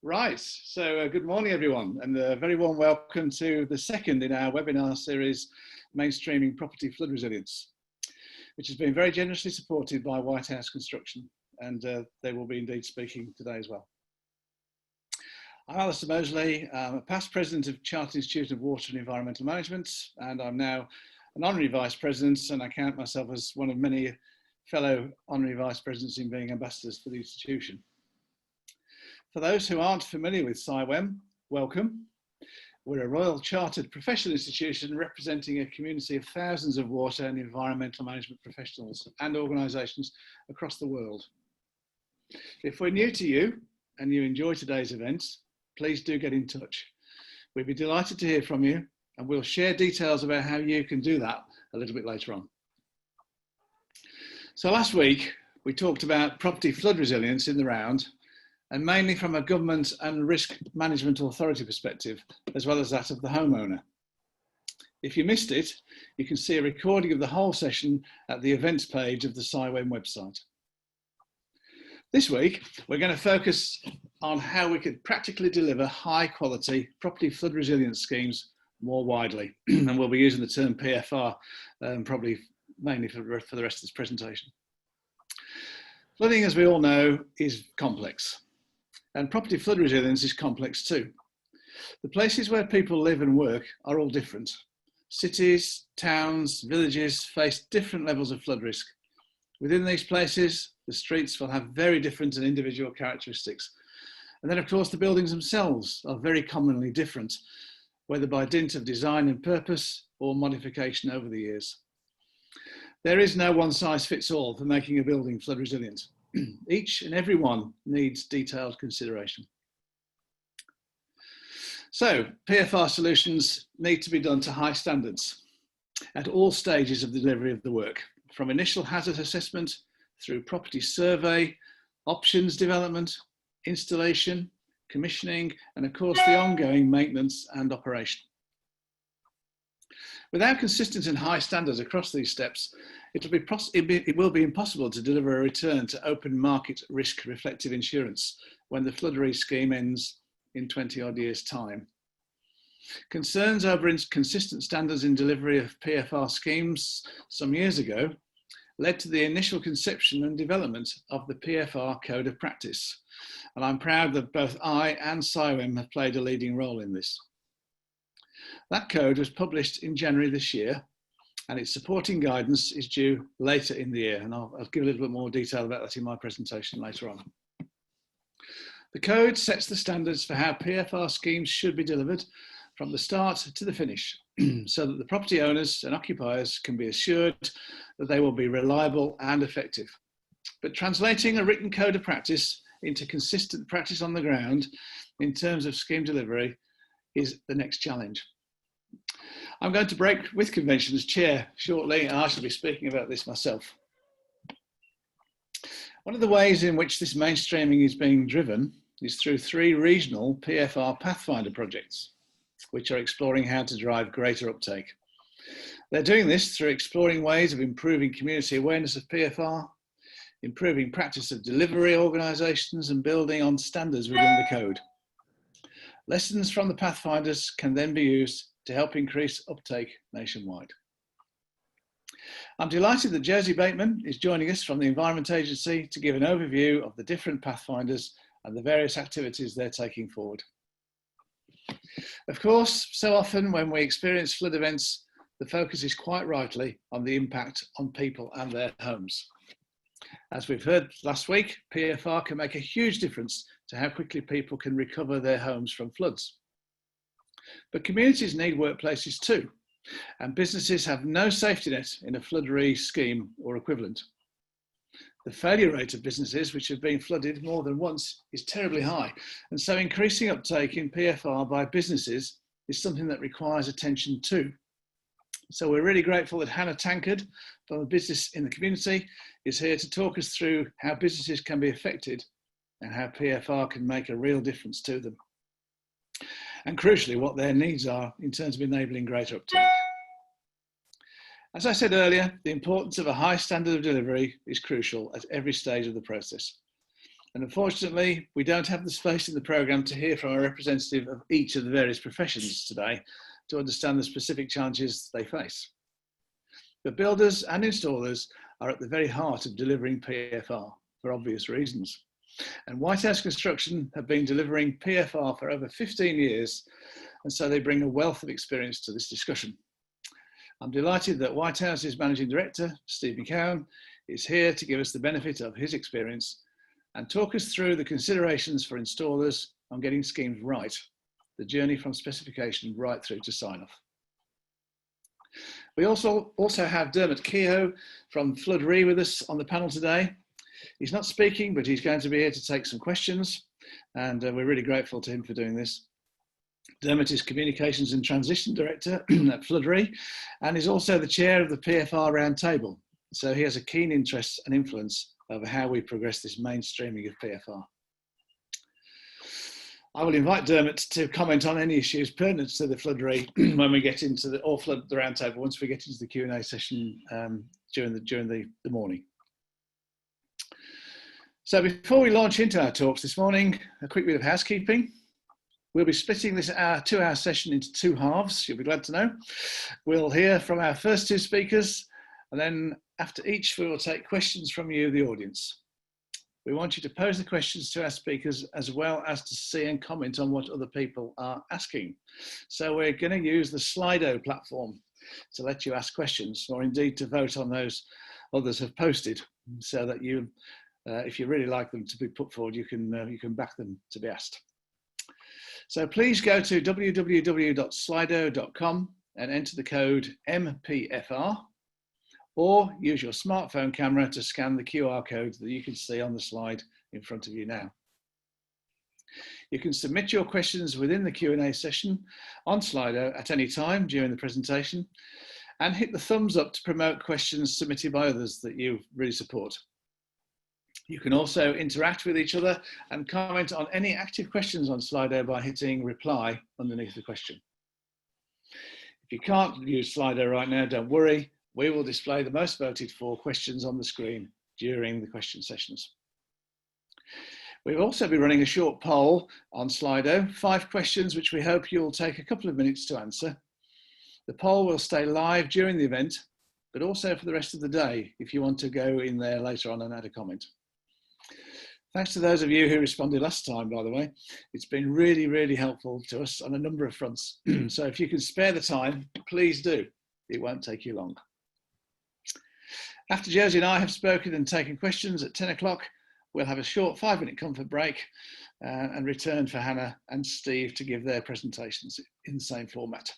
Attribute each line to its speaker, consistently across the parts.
Speaker 1: Right, so good morning everyone, and a very warm welcome to the second in our webinar series, Mainstreaming Property Flood Resilience, which has been very generously supported by Whitehouse Construction, and they will be indeed speaking today as well. I'm Alastair Moseley. I'm a past president of Chartered Institute of Water and Environmental Management, and I'm now an honorary vice president, and I count myself as one of many fellow honorary vice presidents in being ambassadors for the institution. For those who aren't familiar with CIWEM, welcome. We're a Royal Chartered Professional Institution representing a community of thousands of water and environmental management professionals and organisations across the world. If we're new to you and you enjoy today's event, please do get in touch. We'd be delighted to hear from you, and we'll share details about how you can do that a little bit later on. So last week, we talked about property flood resilience in the round, and mainly from a government and risk management authority perspective, as well as that of the homeowner. If you missed it, you can see a recording of the whole session at the events page of the CIWEM website. This week, we're going to focus on how we could practically deliver high quality property flood resilience schemes more widely. And we'll be using the term PFR probably mainly for the rest of this presentation. Flooding, as we all know, is complex. And property flood resilience is complex too. The places where people live and work are all different. Cities, towns, villages face different levels of flood risk. Within these places, the streets will have very different and individual characteristics. And then of course the buildings themselves are very commonly different, whether by dint of design and purpose or modification over the years. There is no one size fits all for making a building flood resilient. Each and every one needs detailed consideration. So PFR solutions need to be done to high standards at all stages of the delivery of the work, from initial hazard assessment through property survey, options development, installation, commissioning, and of course the ongoing maintenance and operation. Without consistent and high standards across these steps, it will be impossible to deliver a return to open market risk reflective insurance when the flood relief scheme ends in 20 odd years' time. Concerns over inconsistent standards in delivery of PFR schemes some years ago led to the initial conception and development of the PFR Code of Practice. And I'm proud that both I and CIWEM have played a leading role in this. That code was published in January this year, and its supporting guidance is due later in the year, and I'll give a little bit more detail about that in my presentation later on. The code sets the standards for how PFR schemes should be delivered from the start to the finish, so that the property owners and occupiers can be assured that they will be reliable and effective. But translating a written code of practice into consistent practice on the ground in terms of scheme delivery is the next challenge. I'm going to break with convention as chair shortly, and I shall be speaking about this myself. One of the ways in which this mainstreaming is being driven is through 3 regional PFR Pathfinder projects, which are exploring how to drive greater uptake. They're doing this through exploring ways of improving community awareness of PFR, improving practice of delivery organisations, and building on standards within the code. Lessons from the Pathfinders can then be used to help increase uptake nationwide. I'm delighted that Josie Bateman is joining us from the Environment Agency to give an overview of the different Pathfinders and the various activities they're taking forward. Of course, so often when we experience flood events, the focus is quite rightly on the impact on people and their homes. As we've heard last week, PFR can make a huge difference to how quickly people can recover their homes from floods. But communities need workplaces too, and businesses have no safety net in a flood relief scheme or equivalent. The failure rate of businesses which have been flooded more than once is terribly high, and so increasing uptake in PFR by businesses is something that requires attention too. So we're really grateful that Hannah Tankard from a business in the community is here to talk us through how businesses can be affected and how PFR can make a real difference to them. And crucially, what their needs are in terms of enabling greater uptake. As I said earlier, the importance of a high standard of delivery is crucial at every stage of the process. And unfortunately, we don't have the space in the programme to hear from a representative of each of the various professions today to understand the specific challenges they face. But builders and installers are at the very heart of delivering PFR for obvious reasons. And Whitehouse Construction have been delivering PFR for over 15 years, and so they bring a wealth of experience to this discussion. I'm delighted that Whitehouse's Managing Director, Steve McKeown, is here to give us the benefit of his experience and talk us through the considerations for installers on getting schemes right, the journey from specification right through to sign-off. We also have Dermot Keogh from Honorary with us on the panel today. He's not speaking, but he's going to be here to take some questions, and we're really grateful to him for doing this. Dermot is Communications and Transition Director at Honorary and is also the chair of the PFR Roundtable. So he has a keen interest and influence over how we progress this mainstreaming of PFR. I will invite Dermot to comment on any issues pertinent to the Honorary when we get into the Roundtable, once we get into the Q&A session during the morning. So before we launch into our talks this morning, a quick bit of housekeeping. We'll be splitting this two-hour session into two halves, you'll be glad to know. We'll hear from our first two speakers, and then after each, we will take questions from you, the audience. We want you to pose the questions to our speakers as well as to see and comment on what other people are asking. So we're going to use the Slido platform to let you ask questions, or indeed to vote on those others have posted, so that you, if you really like them to be put forward, you can back them to be asked. So please go to www.slido.com and enter the code MPFR, or use your smartphone camera to scan the QR code that you can see on the slide in front of you now. You can submit your questions within the Q&A session on Slido at any time during the presentation, and hit the thumbs up to promote questions submitted by others that you really support. You can also interact with each other and comment on any active questions on Slido by hitting reply underneath the question. If you can't use Slido right now, don't worry. We will display the most voted for questions on the screen during the question sessions. We'll also be running a short poll on Slido, 5 questions which we hope you'll take a couple of minutes to answer. The poll will stay live during the event, but also for the rest of the day if you want to go in there later on and add a comment. Thanks to those of you who responded last time, by the way. It's been really, really helpful to us on a number of fronts. So if you can spare the time, please do. It won't take you long. After Josie and I have spoken and taken questions at 10 o'clock, we'll have a short 5-minute comfort break and return for Hannah and Steve to give their presentations in the same format.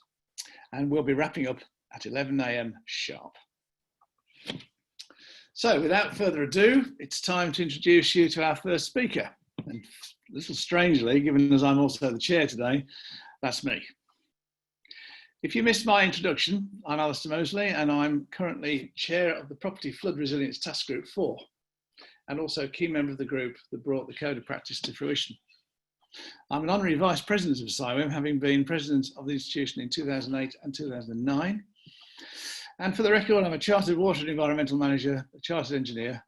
Speaker 1: And we'll be wrapping up at 11 AM sharp. So without further ado, it's time to introduce you to our first speaker. And a little strangely, given as I'm also the chair today, that's me. If you missed my introduction, I'm Alastair Moseley, and I'm currently chair of the Property Flood Resilience Task Group 4, and also a key member of the group that brought the Code of Practice to fruition. I'm an honorary vice president of CIWEM, having been president of the institution in 2008 and 2009. And for the record, I'm a chartered water and environmental manager, a chartered engineer,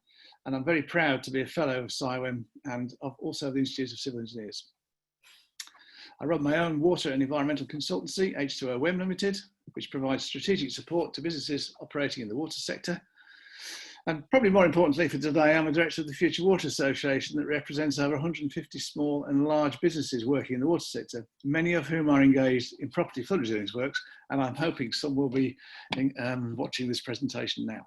Speaker 1: and I'm very proud to be a fellow of CIWEM and of also the Institute of Civil Engineers. I run my own water and environmental consultancy, H2O Limited, which provides strategic support to businesses operating in the water sector. And probably more importantly for today, I'm a director of the Future Water Association that represents over 150 small and large businesses working in the water sector, many of whom are engaged in property flood resilience works, and I'm hoping some will be watching this presentation now.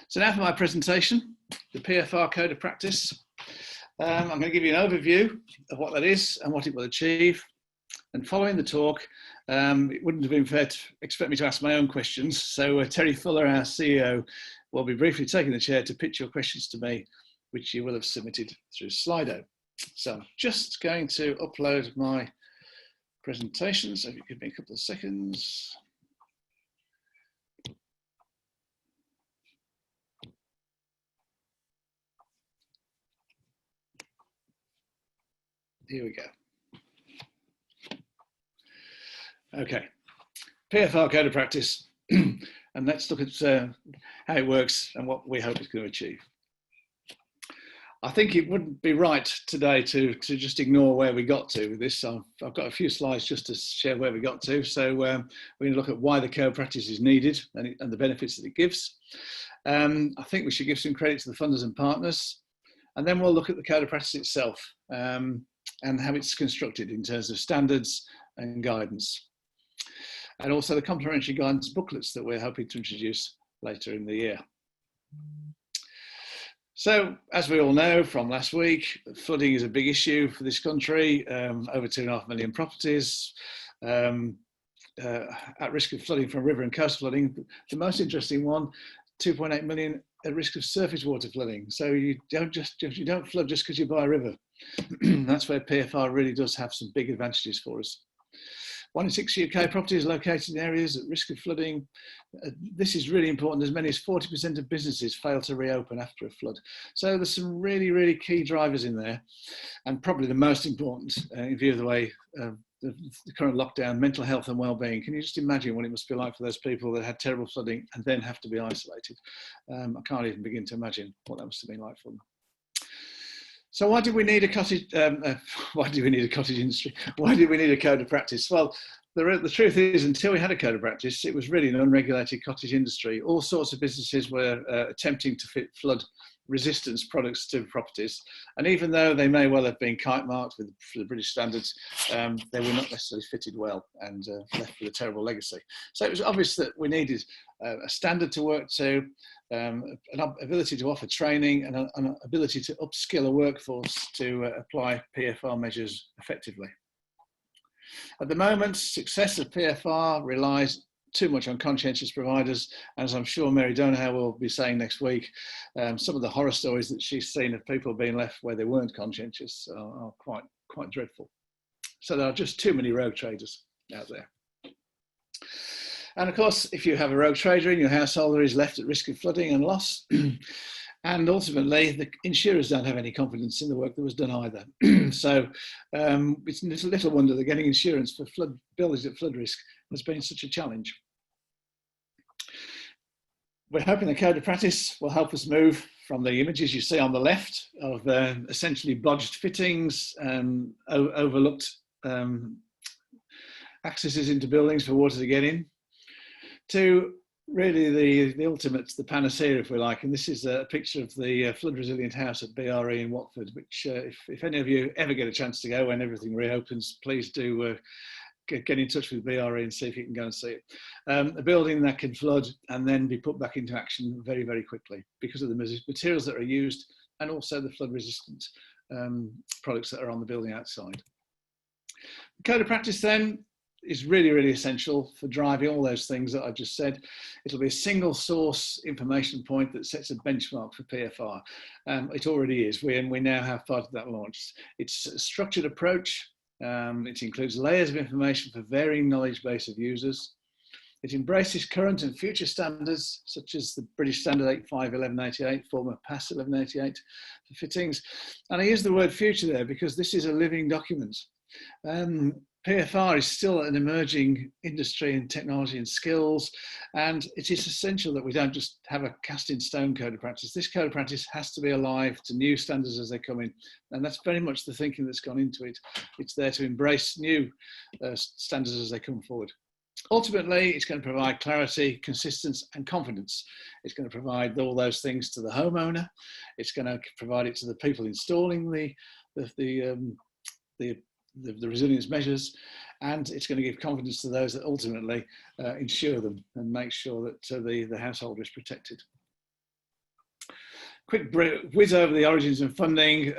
Speaker 1: So now for my presentation, the PFR Code of Practice. I'm going to give you an overview of what that is and what it will achieve. And following the talk, it wouldn't have been fair to expect me to ask my own questions. So Terry Fuller, our CEO, will be briefly taking the chair to pitch your questions to me, which you will have submitted through Slido. So I'm just going to upload my presentation. So if you give me a couple of seconds. Here we go. Okay, PFR Code of Practice, and let's look at how it works and what we hope it's going to achieve. I think it wouldn't be right today to just ignore where we got to with this. I've got a few slides just to share where we got to. So we're going to look at why the code of practice is needed and the benefits that it gives. I think we should give some credit to the funders and partners. And then we'll look at the code of practice itself and how it's constructed in terms of standards and guidance. And also the complementary guidance booklets that we're hoping to introduce later in the year. So, as we all know from last week, flooding is a big issue for this country. Over 2.5 million properties at risk of flooding from river and coast flooding. The most interesting one, 2.8 million at risk of surface water flooding. So you don't flood just because you're by a river. That's where PFR really does have some big advantages for us. 1 in 6 UK properties located in areas at risk of flooding. This is really important. As many as 40% of businesses fail to reopen after a flood. So there's some really, really key drivers in there. And probably the most important, in view of the way the current lockdown, mental health and well-being. Can you just imagine what it must be like for those people that had terrible flooding and then have to be isolated? I can't even begin to imagine what that must have been like for them. So why do we need a cottage? Why do we need a cottage industry? Why do we need a code of practice? Well, the truth is, until we had a code of practice, it was really an unregulated cottage industry. All sorts of businesses were attempting to fit flood resistance products to properties, and even though they may well have been kite marked for the British standards, they were not necessarily fitted well and left with a terrible legacy. So it was obvious that we needed a standard to work to, an ability to offer training, and an ability to upskill a workforce to apply PFR measures effectively. At the moment, success of PFR relies too much on conscientious providers, and as I'm sure Mary Donahoe will be saying next week, some of the horror stories that she's seen of people being left where they weren't conscientious are quite dreadful. So there are just too many rogue traders out there. And of course, if you have a rogue trader in your household, there is left at risk of flooding and loss. And ultimately, the insurers don't have any confidence in the work that was done either. So it's little wonder that getting insurance for flood buildings at flood risk has been such a challenge. We're hoping the code of practice will help us move from the images you see on the left of essentially bodged fittings, overlooked accesses into buildings for water to get in, to really the ultimate, the panacea, if we like. And this is a picture of the flood resilient house at BRE in Watford, which if any of you ever get a chance to go when everything reopens, please do get in touch with BRE and see if you can go and see it. A building that can flood and then be put back into action very, very quickly because of the materials that are used and also the flood resistant products that are on the building outside. The code of practice then is really, really essential for driving all those things that I just said. It'll be a single source information point that sets a benchmark for PFR. It already is. We now have part of that launched. It's a structured approach. It includes layers of information for varying knowledge base of users. It embraces current and future standards, such as the British Standard 85-1188, former PAS 1188 for fittings. And I use the word future there because this is a living document. PFR is still an emerging industry in technology and skills, and it is essential that we don't just have a cast in stone code of practice. This code of practice has to be alive to new standards as they come in, and that's very much the thinking that's gone into it. It's there to embrace new standards as they come forward. Ultimately, it's going to provide clarity, consistency, and confidence. It's going to provide all those things to the homeowner. It's going to provide it to the people installing the resilience measures, and it's going to give confidence to those that ultimately insure them and make sure that the householder is protected. Quick whiz over the origins and funding.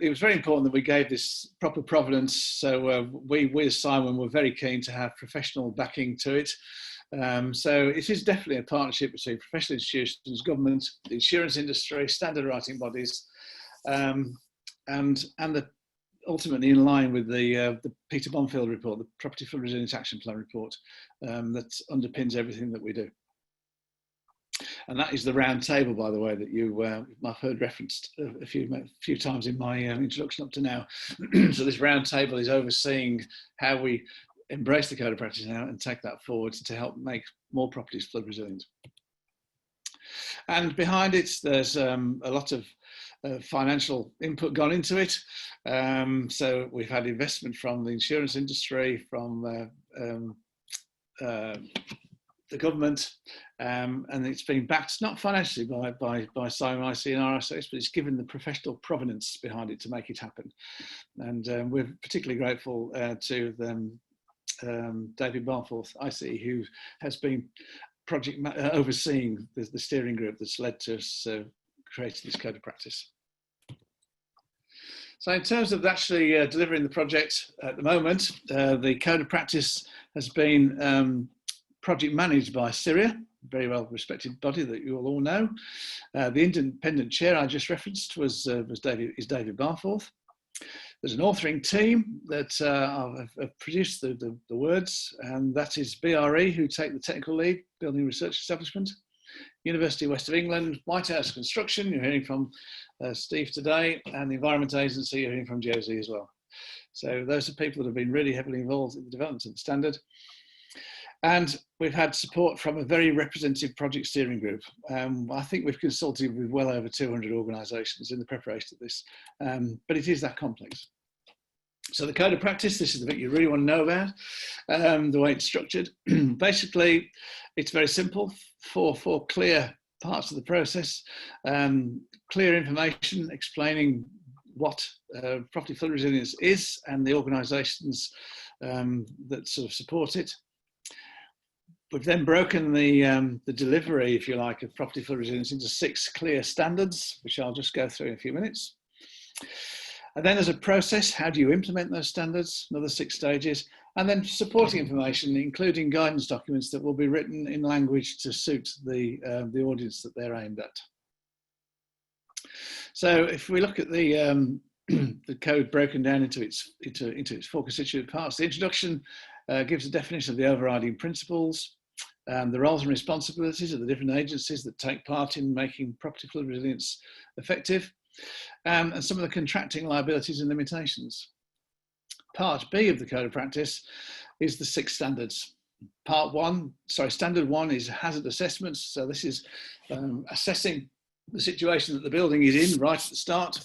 Speaker 1: It was very important that we gave this proper provenance, so we as CIWEM were very keen to have professional backing to it. So it is definitely a partnership between professional institutions, government, the insurance industry, standard writing bodies, and ultimately in line with the Peter Bonfield report, the Property Flood Resilience Action Plan report that underpins everything that we do. And that is the round table, by the way, that I've heard referenced a few times in my introduction up to now. So this round table is overseeing how we embrace the code of practice now and take that forward to help make more properties flood resilient. And behind it, there's a lot of financial input gone into it. So we've had investment from the insurance industry, from the government, and it's been backed not financially by CIWEM and RSS, but it's given the professional provenance behind it to make it happen. And we're particularly grateful to them, David Barforth, IC, who has been overseeing the steering group that's led to us creating this code of practice. So in terms of actually delivering the project at the moment, the code of practice has been project managed by Syria, a very well respected body that you all know. The independent chair I just referenced is David Barforth. There's an authoring team that have produced the words, and that is BRE, who take the technical lead, Building Research Establishment, University of West of England, Whitehouse Construction, you're hearing from Steve today, and the Environment Agency, you're hearing from Josie as well. So those are people that have been really heavily involved in the development of the standard. And we've had support from a very representative project steering group. I think we've consulted with well over 200 organisations in the preparation of this, but it is that complex. So the code of practice, this is the bit you really want to know about, the way it's structured. Basically, it's very simple, four clear parts of the process, clear information explaining what property flood resilience is and the organisations that sort of support it. We've then broken the delivery, if you like, of property flood resilience into 6 clear standards, which I'll just go through in a few minutes. And then there's a process, how do you implement those standards, another 6 stages, and then supporting information, including guidance documents that will be written in language to suit the audience that they're aimed at. So if we look at the code broken down into its 4 constituent parts, the introduction gives a definition of the overriding principles, the roles and responsibilities of the different agencies that take part in making property flood resilience effective, and some of the contracting liabilities and limitations. Part B of the code of practice is the 6 standards. Standard 1 is hazard assessments. So this is assessing the situation that the building is in right at the start,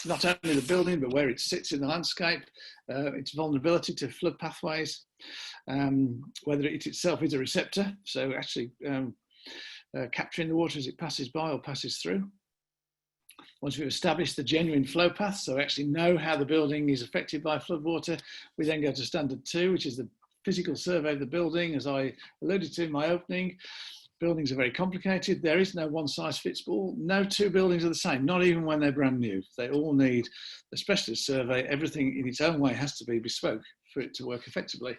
Speaker 1: not only the building, but where it sits in the landscape, its vulnerability to flood pathways, whether it itself is a receptor, so actually capturing the water as it passes by or passes through. Once we've established the genuine flow path, so actually know how the building is affected by floodwater, we then go to standard 2, which is the physical survey of the building. As I alluded to in my opening, buildings are very complicated. There is no one size fits all. No 2 buildings are the same, not even when they're brand new. They all need a specialist survey. Everything in its own way has to be bespoke for it to work effectively.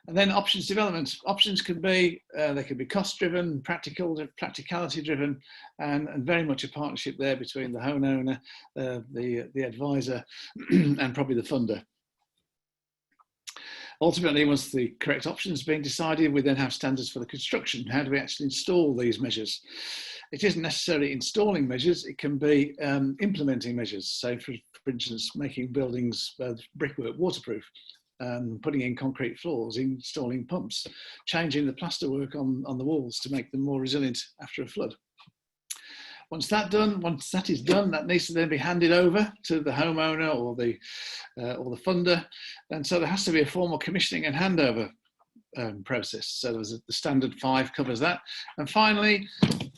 Speaker 1: And then options development. Options can be, they can be cost driven, practicality driven, and very much a partnership there between the homeowner, the advisor, and probably the funder. Ultimately, once the correct options have been decided, we then have standards for the construction. How do we actually install these measures? It isn't necessarily installing measures, it can be implementing measures. So for instance, making buildings brickwork waterproof, putting in concrete floors, installing pumps, changing the plasterwork on the walls to make them more resilient after a flood. Once that is done, that needs to then be handed over to the homeowner or the funder, and so there has to be a formal commissioning and handover process. So there's the standard 5 covers that, and finally,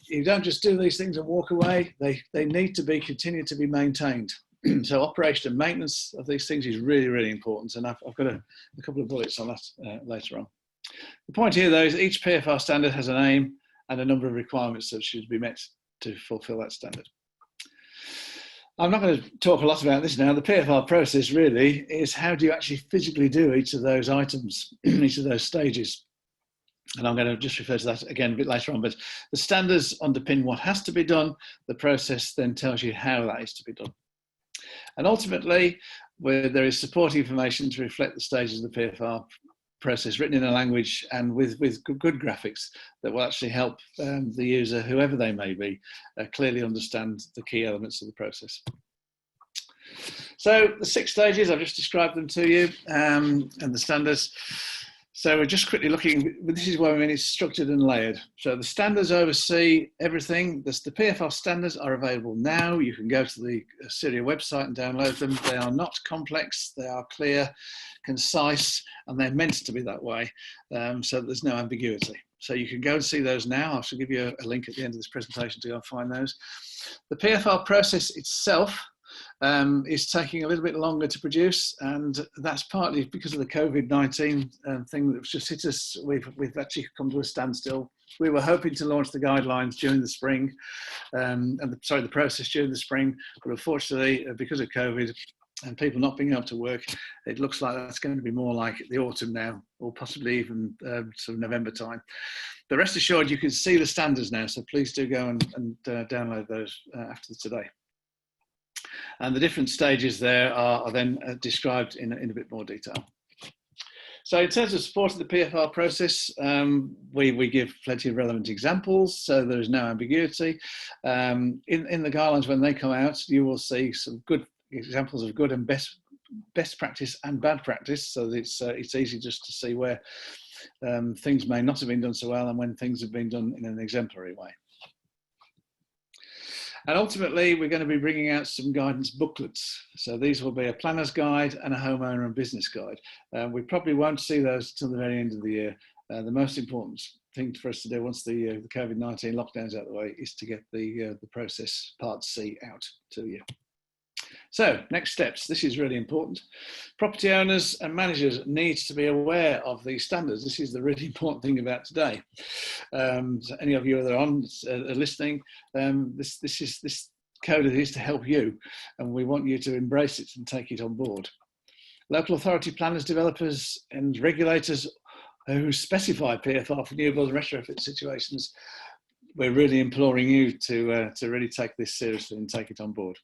Speaker 1: you don't just do these things and walk away. They need to continue to be maintained. So operation and maintenance of these things is really, really important, and I've got a couple of bullets on that later on. The point here, though, is each PFR standard has an aim and a number of requirements that should be met to fulfill that standard. I'm not going to talk a lot about this now. The PFR process really is how do you actually physically do each of those items, each of those stages. And I'm going to just refer to that again a bit later on, but the standards underpin what has to be done. The process then tells you how that is to be done. And ultimately, where there is supporting information to reflect the stages of the PFR process written in a language and with good graphics that will actually help the user, whoever they may be, clearly understand the key elements of the process. So the 6 stages, I've just described them to you, and the standards. So we're just quickly looking, this is where I mean it's structured and layered. So the standards oversee everything. The PFR standards are available now. You can go to the CIWEM website and download them. They are not complex, they are clear, concise, and they're meant to be that way, so that there's no ambiguity. So you can go and see those now. I shall give you a link at the end of this presentation to go and find those. The PFR process itself is taking a little bit longer to produce, and that's partly because of the COVID-19 thing that's just hit us. We've actually come to a standstill. We were hoping to launch the guidelines during the spring, the process during the spring, but unfortunately, because of COVID and people not being able to work, it looks like that's going to be more like the autumn now, or possibly even sort of November time. But rest assured, you can see the standards now, so please do go and download those after today. And the different stages there are then described in a bit more detail. So in terms of supporting the PFR process, we give plenty of relevant examples, so there is no ambiguity. In the guidelines, when they come out, you will see some good examples of good and best practice and bad practice, so that it's easy just to see where things may not have been done so well and when things have been done in an exemplary way. And ultimately, we're going to be bringing out some guidance booklets. So these will be a planner's guide and a homeowner and business guide. We probably won't see those till the very end of the year. The most important thing for us to do once the COVID-19 lockdown's out of the way is to get the process part C out to you. So next steps, this is really important. Property owners and managers need to be aware of these standards. This is the really important thing about today. So any of you that are listening, this code is to help you, and we want you to embrace it and take it on board. Local authority planners, developers and regulators who specify PFR for new build and retrofit situations, we're really imploring you to really take this seriously and take it on board.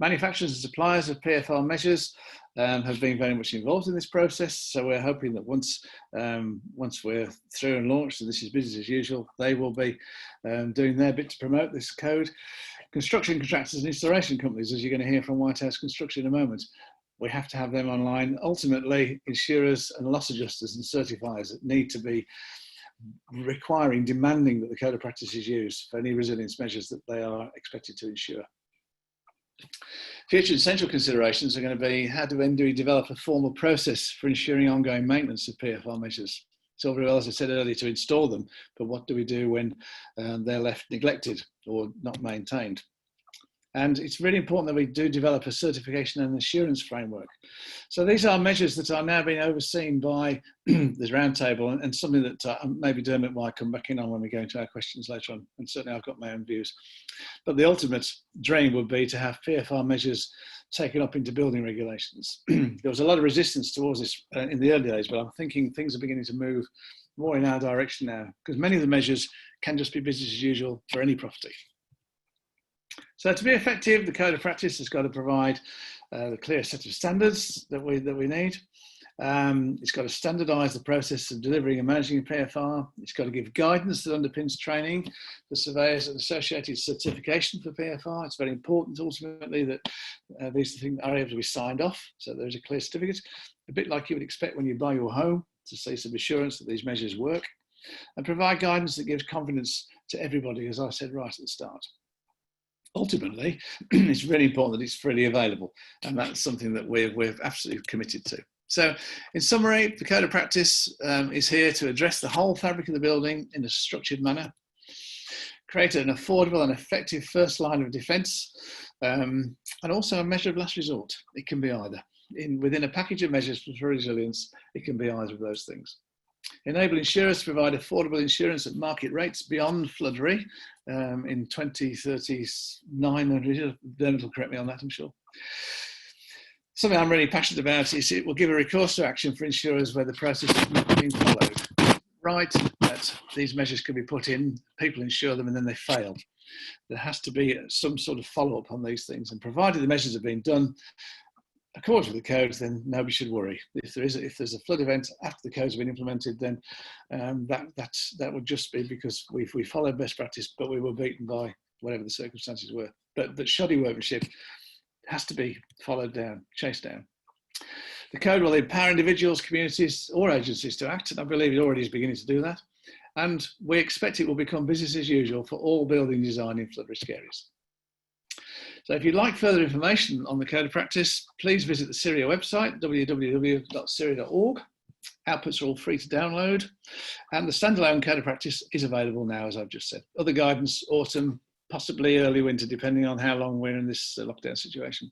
Speaker 1: Manufacturers and suppliers of PFR measures have been very much involved in this process, so we're hoping that once we're through and launched, and this is business as usual, they will be doing their bit to promote this code. Construction contractors and installation companies, as you're going to hear from Whitehouse Construction in a moment, we have to have them online. Ultimately, insurers and loss adjusters and certifiers need to be demanding that the code of practice is used for any resilience measures that they are expected to insure. Future essential considerations are going to be how do we develop a formal process for ensuring ongoing maintenance of PFR measures. It's all very well, as I said earlier, to install them, but what do we do when they're left neglected or not maintained? And it's really important that we do develop a certification and assurance framework. So these are measures that are now being overseen by the roundtable, and something that maybe Dermot might come back in on when we go into our questions later on. And certainly I've got my own views. But the ultimate dream would be to have PFR measures taken up into building regulations. There was a lot of resistance towards this in the early days, but I'm thinking things are beginning to move more in our direction now, because many of the measures can just be business as usual for any property. So to be effective, the code of practice has got to provide the clear set of standards that we need. It's got to standardise the process of delivering and managing a PFR. It's got to give guidance that underpins training for surveyors and associated certification for PFR. It's very important ultimately that these things are able to be signed off, so there's a clear certificate, a bit like you would expect when you buy your home, to see some assurance that these measures work, and provide guidance that gives confidence to everybody, as I said right at the start. Ultimately, it's really important that it's freely available, and that's something that we're absolutely committed to. So, in summary, the Code of Practice is here to address the whole fabric of the building in a structured manner, create an affordable and effective first line of defence, and also a measure of last resort. It can be either. Within a package of measures for resilience, it can be either of those things. Enable insurers to provide affordable insurance at market rates beyond floodery in 2039. Dermot will correct me on that, I'm sure. Something I'm really passionate about is it will give a recourse to action for insurers where the process is not being followed. Right, that these measures can be put in, people insure them and then they fail. There has to be some sort of follow-up on these things, and provided the measures have been done according to the codes, then nobody should worry. If there's a flood event after the codes have been implemented, then that would just be because we followed best practice, but we were beaten by whatever the circumstances were. But shoddy workmanship has to be followed down, chased down. The code will empower individuals, communities or agencies to act, and I believe it already is beginning to do that. And we expect it will become business as usual for all building design in flood risk areas. So if you'd like further information on the Code of Practice, please visit the CIRIA website, www.ciria.org. Outputs are all free to download, and the standalone Code of Practice is available now, as I've just said. Other guidance, autumn, possibly early winter, depending on how long we're in this lockdown situation.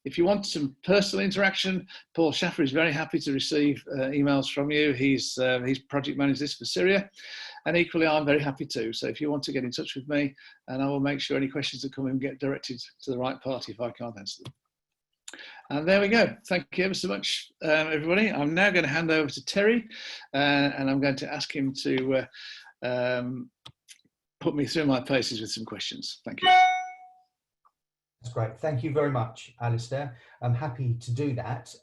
Speaker 1: If you want some personal interaction, Paul Schaffer is very happy to receive emails from you. He's project managed this for CIRIA, and equally I'm very happy too. So if you want to get in touch with me, and I will make sure any questions that come in get directed to the right party if I can't answer them. And there we go. Thank you ever so much, everybody. I'm now going to hand over to Terry, and I'm going to ask him to put me through my paces with some questions. Thank you.
Speaker 2: That's great. Thank you very much, Alastair. I'm happy to do that.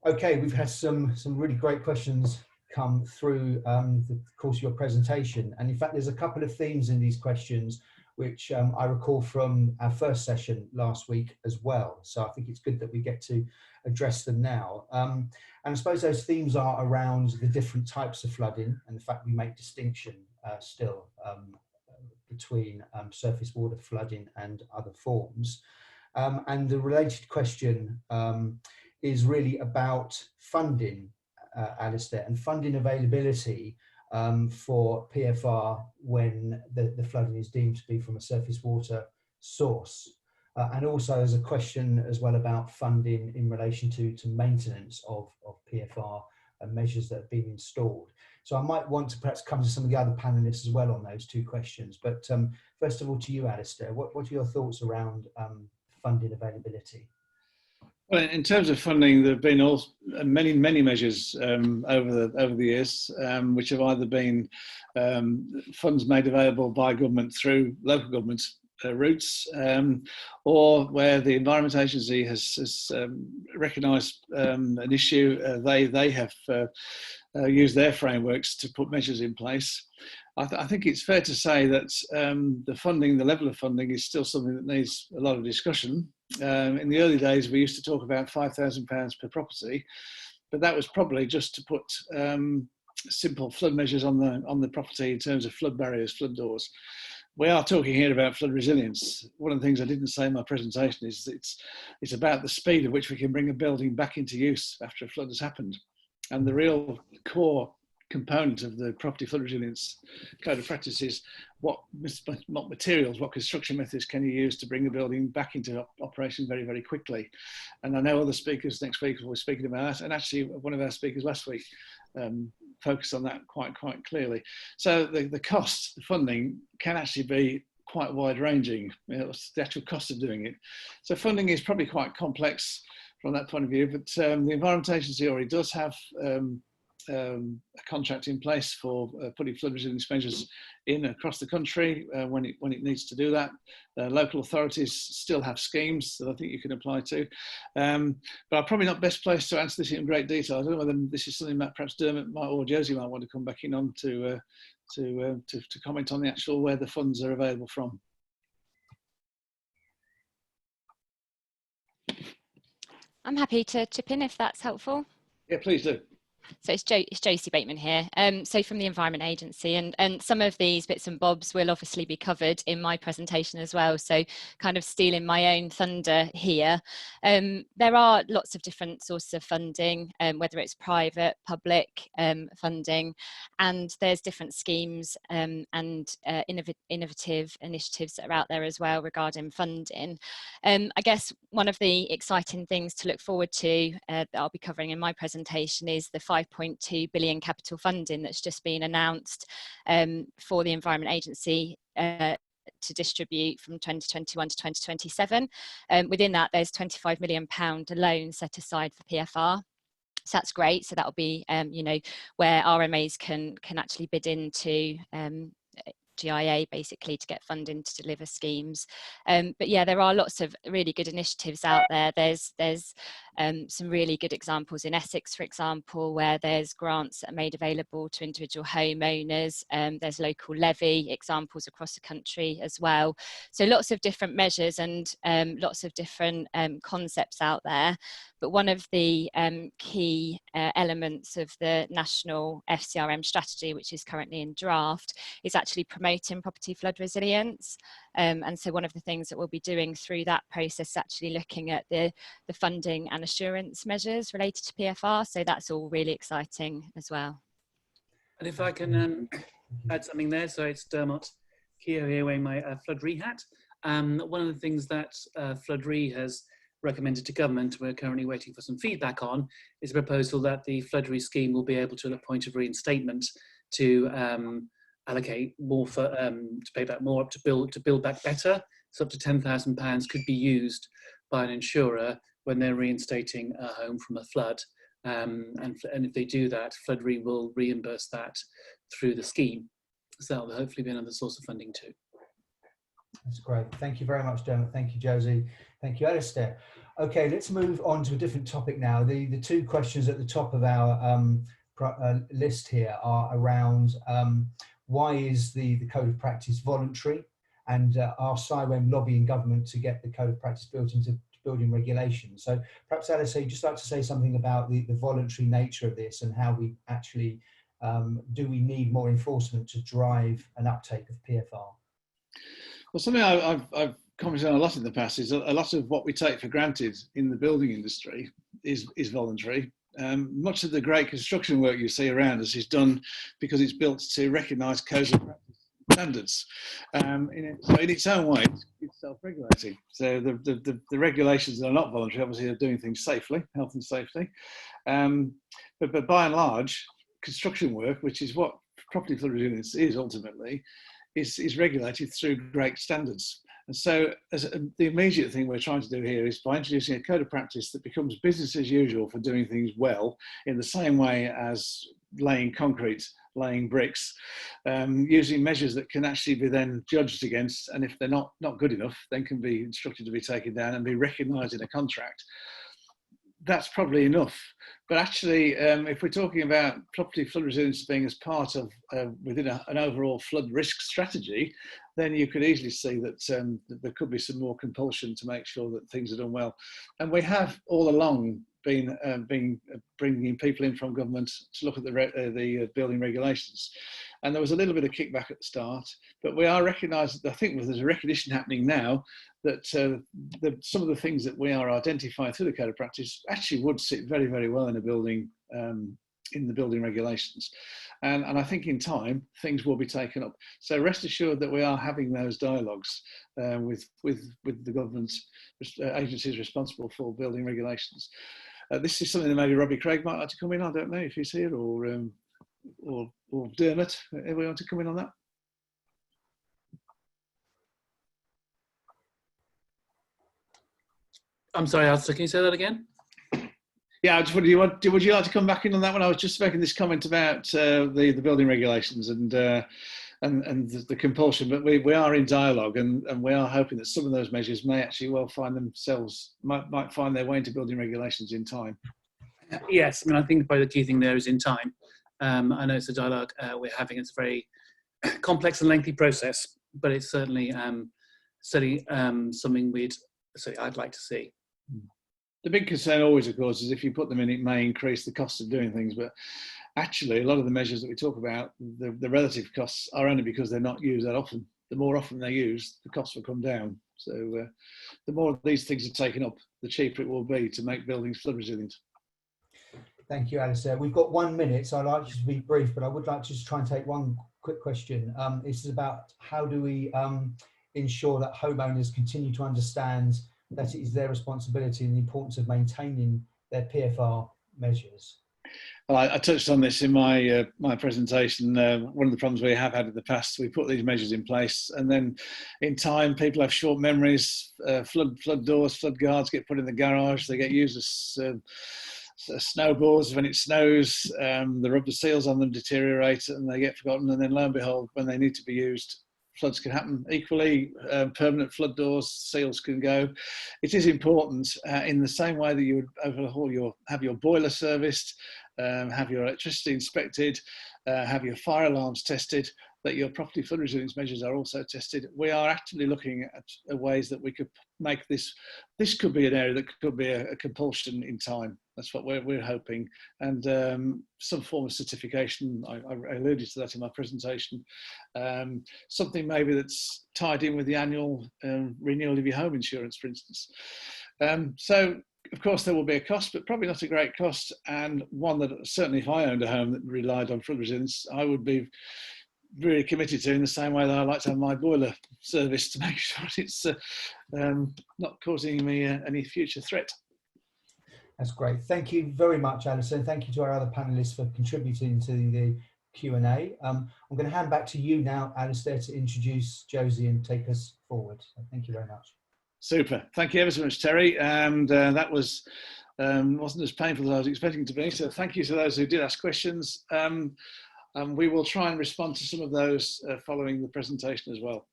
Speaker 2: Okay, we've had some really great questions come through the course of your presentation. And in fact, there's a couple of themes in these questions which I recall from our first session last week as well. So I think it's good that we get to address them now. And I suppose those themes are around the different types of flooding and the fact we make distinction still between surface water flooding and other forms. And the related question is really about funding, Alastair, and funding availability for PFR when the flooding is deemed to be from a surface water source. And also there's a question as well about funding in relation to maintenance of PFR and measures that have been installed. So I might want to perhaps come to some of the other panelists as well on those two questions. But first of all, to you, Alastair, what are your thoughts around funding availability?
Speaker 1: Well, in terms of funding, there have been many measures over the years, which have either been funds made available by government through local government routes, or where the Environment Agency has recognised an issue. They have used their frameworks to put measures in place. I think it's fair to say that the level of funding is still something that needs a lot of discussion. In the early days, we used to talk about £5,000 per property, but that was probably just to put simple flood measures on the property in terms of flood barriers, flood doors. We are talking here about flood resilience. One of the things I didn't say in my presentation is it's about the speed at which we can bring a building back into use after a flood has happened. And the real core component of the property flood resilience code of practice is what materials, what construction methods can you use to bring a building back into operation very, very quickly. And I know other speakers next week will be speaking about that, and actually one of our speakers last week focused on that quite clearly. So the cost, the funding can actually be quite wide ranging. You know, the actual cost of doing it. So funding is probably quite complex from that point of view, but the Environment Agency already does have a contract in place for putting flood resilience measures in across the country when it needs to do that. Local authorities still have schemes that I think you can apply to, but I'm probably not best placed to answer this in great detail. I don't know whether this is something that perhaps Dermot or Josie might want to come back in on to comment on the actual where the funds are available from.
Speaker 3: I'm happy to chip in if that's helpful.
Speaker 1: Yeah, please do.
Speaker 3: So it's Josie Bateman here. So from the Environment Agency, and some of these bits and bobs will obviously be covered in my presentation as well. So kind of stealing my own thunder here. There are lots of different sources of funding, whether it's private, public funding, and there's different schemes and innovative initiatives that are out there as well regarding funding. I guess one of the exciting things to look forward to that I'll be covering in my presentation is the 5.2 billion capital funding that's just been announced for the Environment Agency to distribute from 2021 to 2027. Within that, there's £25 million alone set aside for PFR. So that's great. So that'll be, you know, where RMAs can actually bid into GIA basically to get funding to deliver schemes. But yeah, there are lots of really good initiatives out there. There's some really good examples in Essex, for example, where there's grants that are made available to individual homeowners. There's local levy examples across the country as well. So lots of different measures and lots of different concepts out there. But one of the key elements of the national FCRM strategy, which is currently in draft, is actually promoting property flood resilience. And so one of the things that we'll be doing through that process is actually looking at the funding and assurance measures related to PFR. So that's all really exciting as well.
Speaker 4: And if I can add something there, so it's Dermot Keogh here wearing my Flood Re hat. One of the things that Flood Re has recommended to government, we're currently waiting for some feedback on, is a proposal that the Flood Re scheme will be able to, at the point of reinstatement, to allocate more for to pay back more, up to build back better. So up to £10,000 could be used by an insurer when they're reinstating a home from a flood. And if they do that, Flood Re will reimburse that through the scheme. So that will hopefully be another source of funding too.
Speaker 2: That's great. Thank you very much, Dermot. Thank you, Josie. Thank you, Alastair. Okay, let's move on to a different topic now. The two questions at the top of our list here are around why is the Code of Practice voluntary, and are CIWEM lobbying government to get the Code of Practice built into building regulations? So perhaps, Alastair, you'd just like to say something about the voluntary nature of this and how we actually, do we need more enforcement to drive an uptake of PFR?
Speaker 1: Well, something I've commented on a lot in the past is a lot of what we take for granted in the building industry is voluntary. Much of the great construction work you see around us is done because it's built to recognise codes of practice standards. So in its own way, it's self-regulating. So the regulations that are not voluntary obviously are doing things safely, health and safety. But by and large, construction work, which is what property flood resilience is ultimately, is regulated through great standards. And so the immediate thing we're trying to do here is by introducing a code of practice that becomes business as usual for doing things well, in the same way as laying concrete, laying bricks, using measures that can actually be then judged against, and if they're not good enough, then can be instructed to be taken down and be recognised in a contract. That's probably enough. But actually, if we're talking about property flood resilience being as part of within an overall flood risk strategy, then you could easily see that there could be some more compulsion to make sure that things are done well. And we have all along been bringing people in from government to look at the building regulations. And there was a little bit of kickback at the start, but we are recognised, I think there's a recognition happening now that some of the things that we are identifying through the Code of Practice actually would sit very, very well in a building, in the building regulations. And I think in time, things will be taken up. So rest assured that we are having those dialogues with the government agencies responsible for building regulations. This is something that maybe Robbie Craig might like to come in. I don't know if he's here, or Dermot. Anyone want to come in on that?
Speaker 4: I'm sorry, Alastair, can you say that again?
Speaker 1: Yeah, I just wondered, would you like to come back in on that one? I was just making this comment about the building regulations and the compulsion, but we are in dialogue, and we are hoping that some of those measures may actually well find themselves, might find their way into building regulations in time.
Speaker 4: Yes, I mean, I think probably the key thing there is in time. I know it's a dialogue we're having. It's a very complex and lengthy process, but it's certainly something I'd like to see.
Speaker 1: The big concern always, of course, is if you put them in, it may increase the cost of doing things. But actually, a lot of the measures that we talk about, the relative costs are only because they're not used that often. The more often they're used, the costs will come down. So the more these things are taken up, the cheaper it will be to make buildings flood resilient.
Speaker 2: Thank you, Alastair. We've got 1 minute, so I'd like you to be brief, but I would like to just try and take one quick question. This is about how do we ensure that homeowners continue to understand that it is their responsibility and the importance of maintaining their PFR measures.
Speaker 1: Well, I touched on this in my my presentation. One of the problems we have had in the past, we put these measures in place, and then in time, people have short memories. Flood doors, flood guards get put in the garage. They get used as snowboards when it snows. The rubber seals on them deteriorate, and they get forgotten. And then, lo and behold, when they need to be used, floods can happen equally. Permanent flood doors, seals can go. It is important in the same way that you would overhaul have your boiler serviced, have your electricity inspected, have your fire alarms tested, that your property flood resilience measures are also tested. We are actively looking at ways that we could make this could be an area that could be a compulsion in time. That's what we're hoping. And some form of certification, I alluded to that in my presentation. Something maybe that's tied in with the annual renewal of your home insurance, for instance. So, of course, there will be a cost, but probably not a great cost, and one that certainly if I owned a home that relied on flood resilience, I would be really committed to, in the same way that I like to have my boiler service to make sure it's not causing me any future threat.
Speaker 2: That's great. Thank you very much, Alastair, and thank you to our other panelists for contributing to the Q&A. I'm going to hand back to you now, Alastair, to introduce Josie and take us forward. So thank you very much.
Speaker 1: Super. Thank you ever so much, Terry. And that wasn't as painful as I was expecting it to be. So thank you to those who did ask questions. We will try and respond to some of those following the presentation as well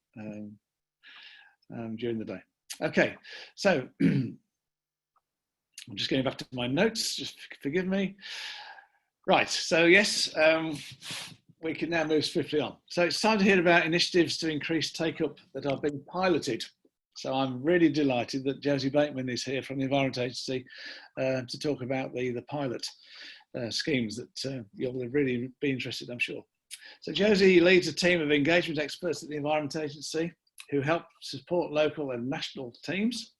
Speaker 1: during the day. Okay, so I'm just going back to my notes, just forgive me. Right, so yes, we can now move swiftly on. So it's time to hear about initiatives to increase take-up that are being piloted. So I'm really delighted that Josie Bateman is here from the Environment Agency to talk about the pilot schemes that you'll really be interested, I'm sure. So Josie leads a team of engagement experts at the Environment Agency who help support local and national teams.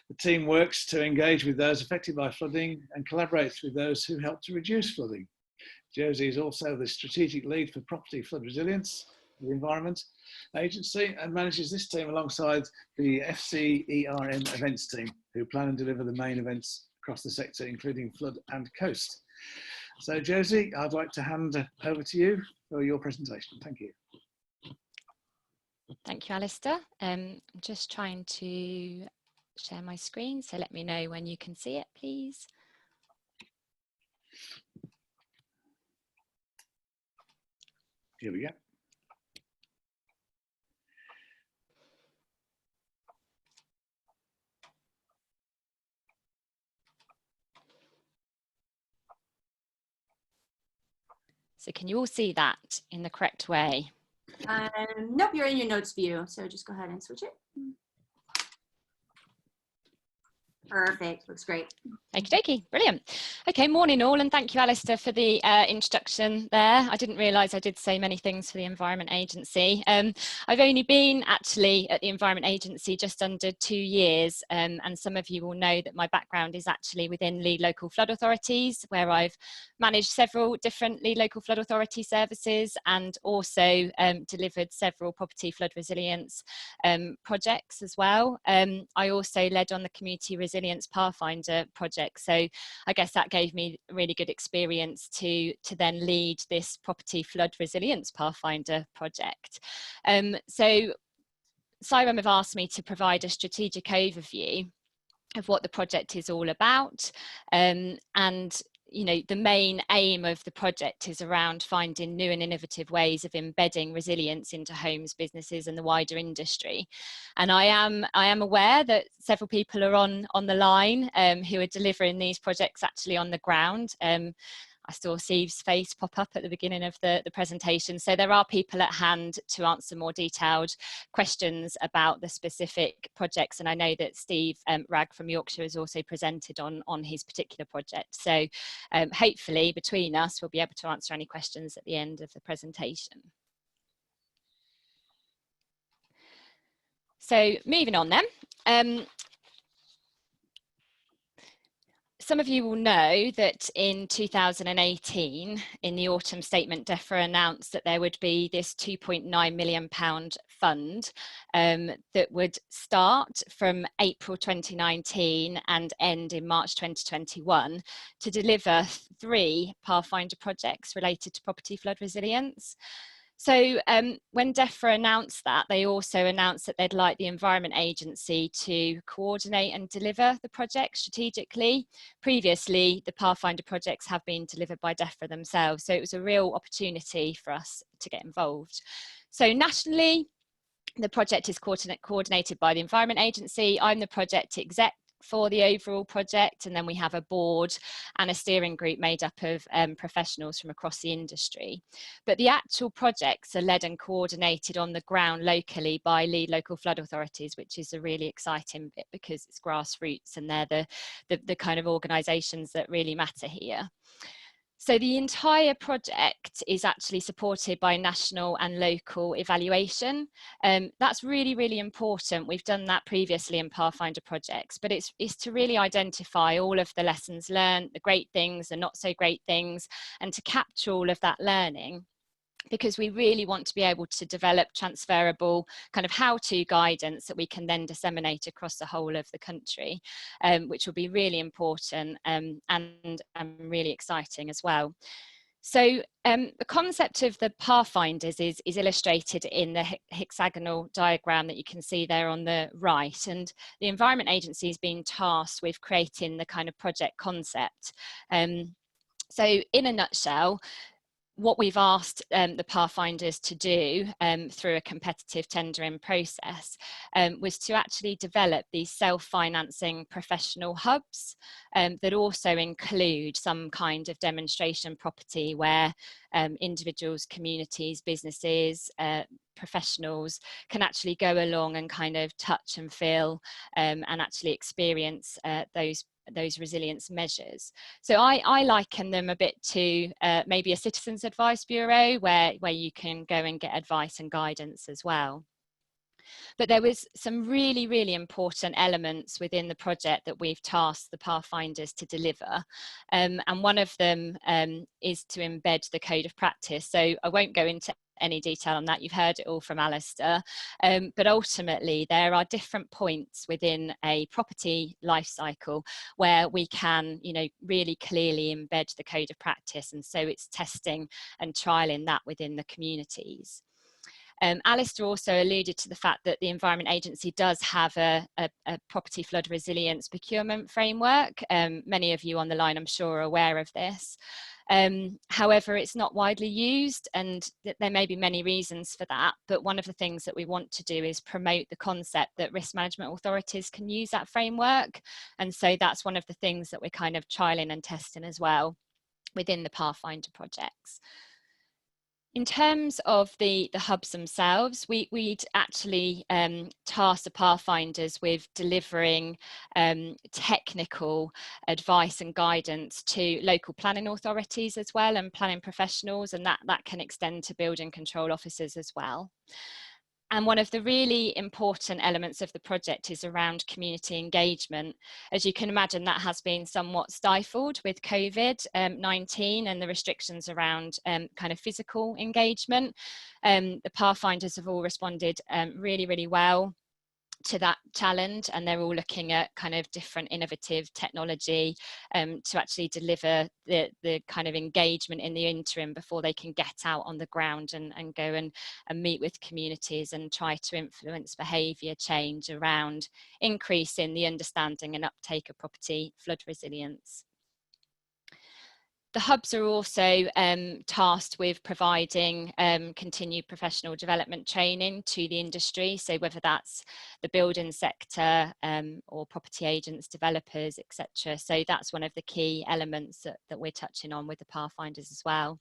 Speaker 1: The team works to engage with those affected by flooding and collaborates with those who help to reduce flooding. Josie is also the strategic lead for property flood resilience, the Environment Agency, and manages this team alongside the FCERM events team, who plan and deliver the main events across the sector, including flood and coast. So Josie, I'd like to hand over to you for your presentation. Thank you.
Speaker 3: Thank you, Alastair. I'm just trying to share my screen, so let me know when you can see it, please.
Speaker 1: Here we go.
Speaker 3: So can you all see that in the correct way?
Speaker 5: Nope, you're in your notes view. So just go ahead and switch it. Perfect, looks great.
Speaker 3: Okie dokie, brilliant. Okay, morning all, and thank you, Alastair, for the introduction there. I didn't realise I did say many things for the Environment Agency. I've only been actually at the Environment Agency just under 2 years, and some of you will know that my background is actually within lead local flood authorities, where I've managed several different lead local flood authority services and also delivered several property flood resilience projects as well. I also led on the community resilience Pathfinder project, so I guess that gave me really good experience to then lead this property flood resilience Pathfinder project. So CIWEM have asked me to provide a strategic overview of what the project is all about, and you know, the main aim of the project is around finding new and innovative ways of embedding resilience into homes, businesses and the wider industry. And I am aware that several people are on the line who are delivering these projects actually on the ground. I saw Steve's face pop up at the beginning of the presentation. So there are people at hand to answer more detailed questions about the specific projects. And I know that Steve Ragg from Yorkshire has also presented on his particular project. So hopefully between us, we'll be able to answer any questions at the end of the presentation. So moving on then. Some of you will know that in 2018, in the autumn statement, DEFRA announced that there would be this £2.9 million fund that would start from April 2019 and end in March 2021 to deliver 3 Pathfinder projects related to property flood resilience. So when DEFRA announced that, they also announced that they'd like the Environment Agency to coordinate and deliver the project strategically. Previously, the Pathfinder projects have been delivered by DEFRA themselves, so it was a real opportunity for us to get involved. So nationally, The project is coordinated by the Environment Agency. I'm the project exec for the overall project, and then we have a board and a steering group made up of professionals from across the industry. But the actual projects are led and coordinated on the ground locally by lead local flood authorities, which is a really exciting bit because it's grassroots and they're the kind of organisations that really matter here. So the entire project is actually supported by national and local evaluation. That's really, really important. We've done that previously in Pathfinder projects, but it's to really identify all of the lessons learned, the great things, the not so great things, and to capture all of that learning, because we really want to be able to develop transferable kind of how-to guidance that we can then disseminate across the whole of the country, which will be really important and really exciting as well. So the concept of the pathfinders is illustrated in the hexagonal diagram that you can see there on the right, and the Environment Agency has been tasked with creating the kind of project concept. So in a nutshell, what we've asked the Pathfinders to do through a competitive tendering process was to actually develop these self-financing professional hubs that also include some kind of demonstration property where individuals, communities, businesses, professionals can actually go along and kind of touch and feel and actually experience those resilience measures. So I liken them a bit to maybe a citizens advice bureau where you can go and get advice and guidance as well. But there was some really, really important elements within the project that we've tasked the Pathfinders to deliver. And one of them is to embed the Code of Practice. So I won't go into any detail on that. You've heard it all from Alastair. But ultimately, there are different points within a property life cycle where we can, really clearly embed the Code of Practice. And so it's testing and trialing that within the communities. Alastair also alluded to the fact that the Environment Agency does have a property flood resilience procurement framework. Many of you on the line, I'm sure, are aware of this. However, it's not widely used, and there may be many reasons for that. But one of the things that we want to do is promote the concept that risk management authorities can use that framework. And so that's one of the things that we're kind of trialing and testing as well within the Pathfinder projects. In terms of the hubs themselves, we'd actually tasked the Pathfinders with delivering technical advice and guidance to local planning authorities as well, and planning professionals, and that can extend to building control officers as well. And one of the really important elements of the project is around community engagement. As you can imagine, that has been somewhat stifled with COVID-19 and the restrictions around kind of physical engagement. The Pathfinders have all responded really, really well to that challenge, and they're all looking at kind of different innovative technology to actually deliver the kind of engagement in the interim before they can get out on the ground and go and meet with communities and try to influence behaviour change around increasing the understanding and uptake of property flood resilience. The hubs are also tasked with providing continued professional development training to the industry. So whether that's the building sector or property agents, developers, etc. So that's one of the key elements that we're touching on with the Pathfinders as well.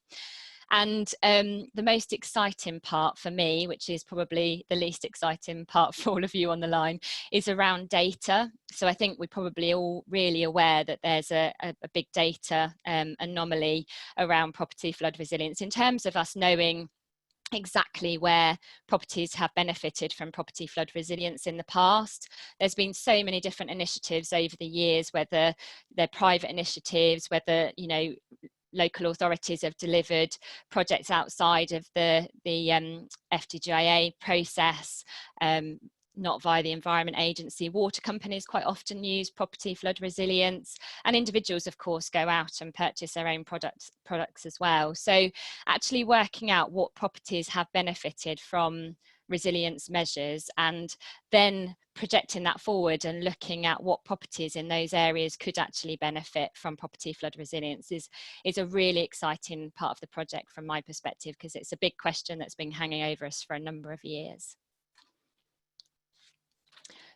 Speaker 3: And the most exciting part for me, which is probably the least exciting part for all of you on the line, is around data. So I think we're probably all really aware that there's a big data anomaly around property flood resilience in terms of us knowing exactly where properties have benefited from property flood resilience in the past. There's been so many different initiatives over the years, whether they're private initiatives, whether, local authorities have delivered projects outside of the FDGIA process, not via the Environment Agency. Water companies quite often use property flood resilience, and individuals, of course, go out and purchase their own products as well. So actually working out what properties have benefited from resilience measures and then projecting that forward and looking at what properties in those areas could actually benefit from property flood resilience is a really exciting part of the project from my perspective, because it's a big question that's been hanging over us for a number of years.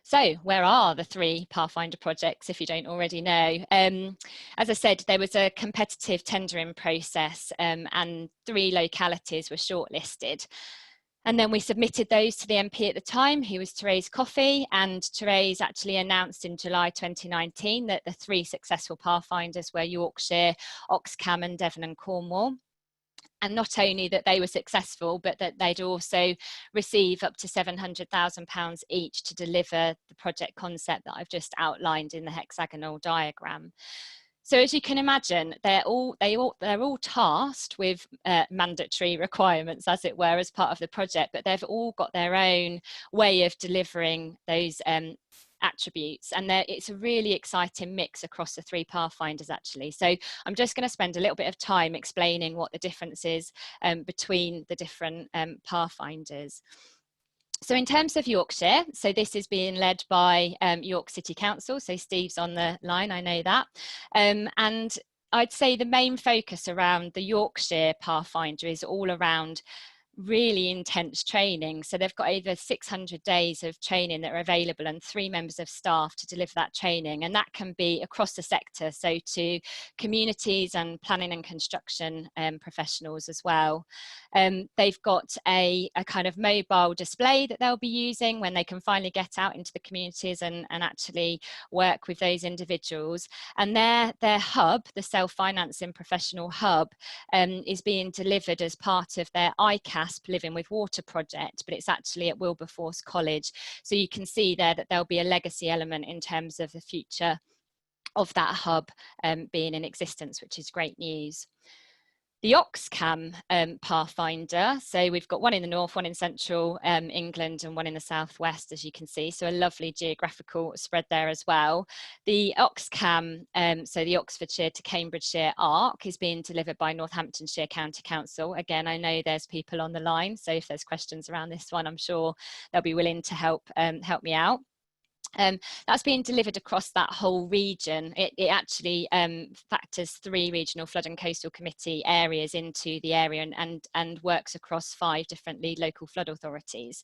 Speaker 3: So where are the 3 Pathfinder projects, if you don't already know? As I said, there was a competitive tendering process and 3 localities were shortlisted. And then we submitted those to the MP at the time, who was Therese Coffey, and Therese actually announced in July 2019 that the 3 successful Pathfinders were Yorkshire, Oxcam and Devon and Cornwall. And not only that they were successful, but that they'd also receive up to £700,000 each to deliver the project concept that I've just outlined in the hexagonal diagram. So as you can imagine, they're all tasked with mandatory requirements, as it were, as part of the project, but they've all got their own way of delivering those attributes, and it's a really exciting mix across the 3 Pathfinders actually. So I'm just going to spend a little bit of time explaining what the difference is between the different Pathfinders. So in terms of Yorkshire, so this is being led by York City Council, so Steve's on the line, I know that, and I'd say the main focus around the Yorkshire Pathfinder is all around really intense training. So they've got over 600 days of training that are available and 3 members of staff to deliver that training, and that can be across the sector, so to communities and planning and construction professionals as well. They've got a kind of mobile display that they'll be using when they can finally get out into the communities and actually work with those individuals. And their hub, the self-financing professional hub, is being delivered as part of their ICASP Living with Water project, but it's actually at Wilberforce College. So you can see there that there'll be a legacy element in terms of the future of that hub being in existence, which is great news. The Oxcam Pathfinder, so we've got one in the north, one in central England and one in the southwest, as you can see, so a lovely geographical spread there as well. The Oxcam, so the Oxfordshire to Cambridgeshire ARC, is being delivered by Northamptonshire County Council. Again, I know there's people on the line, so if there's questions around this one, I'm sure they'll be willing to help me out. That's being delivered across that whole region. It actually factors 3 regional flood and coastal committee areas into the area and works across 5 different lead local flood authorities.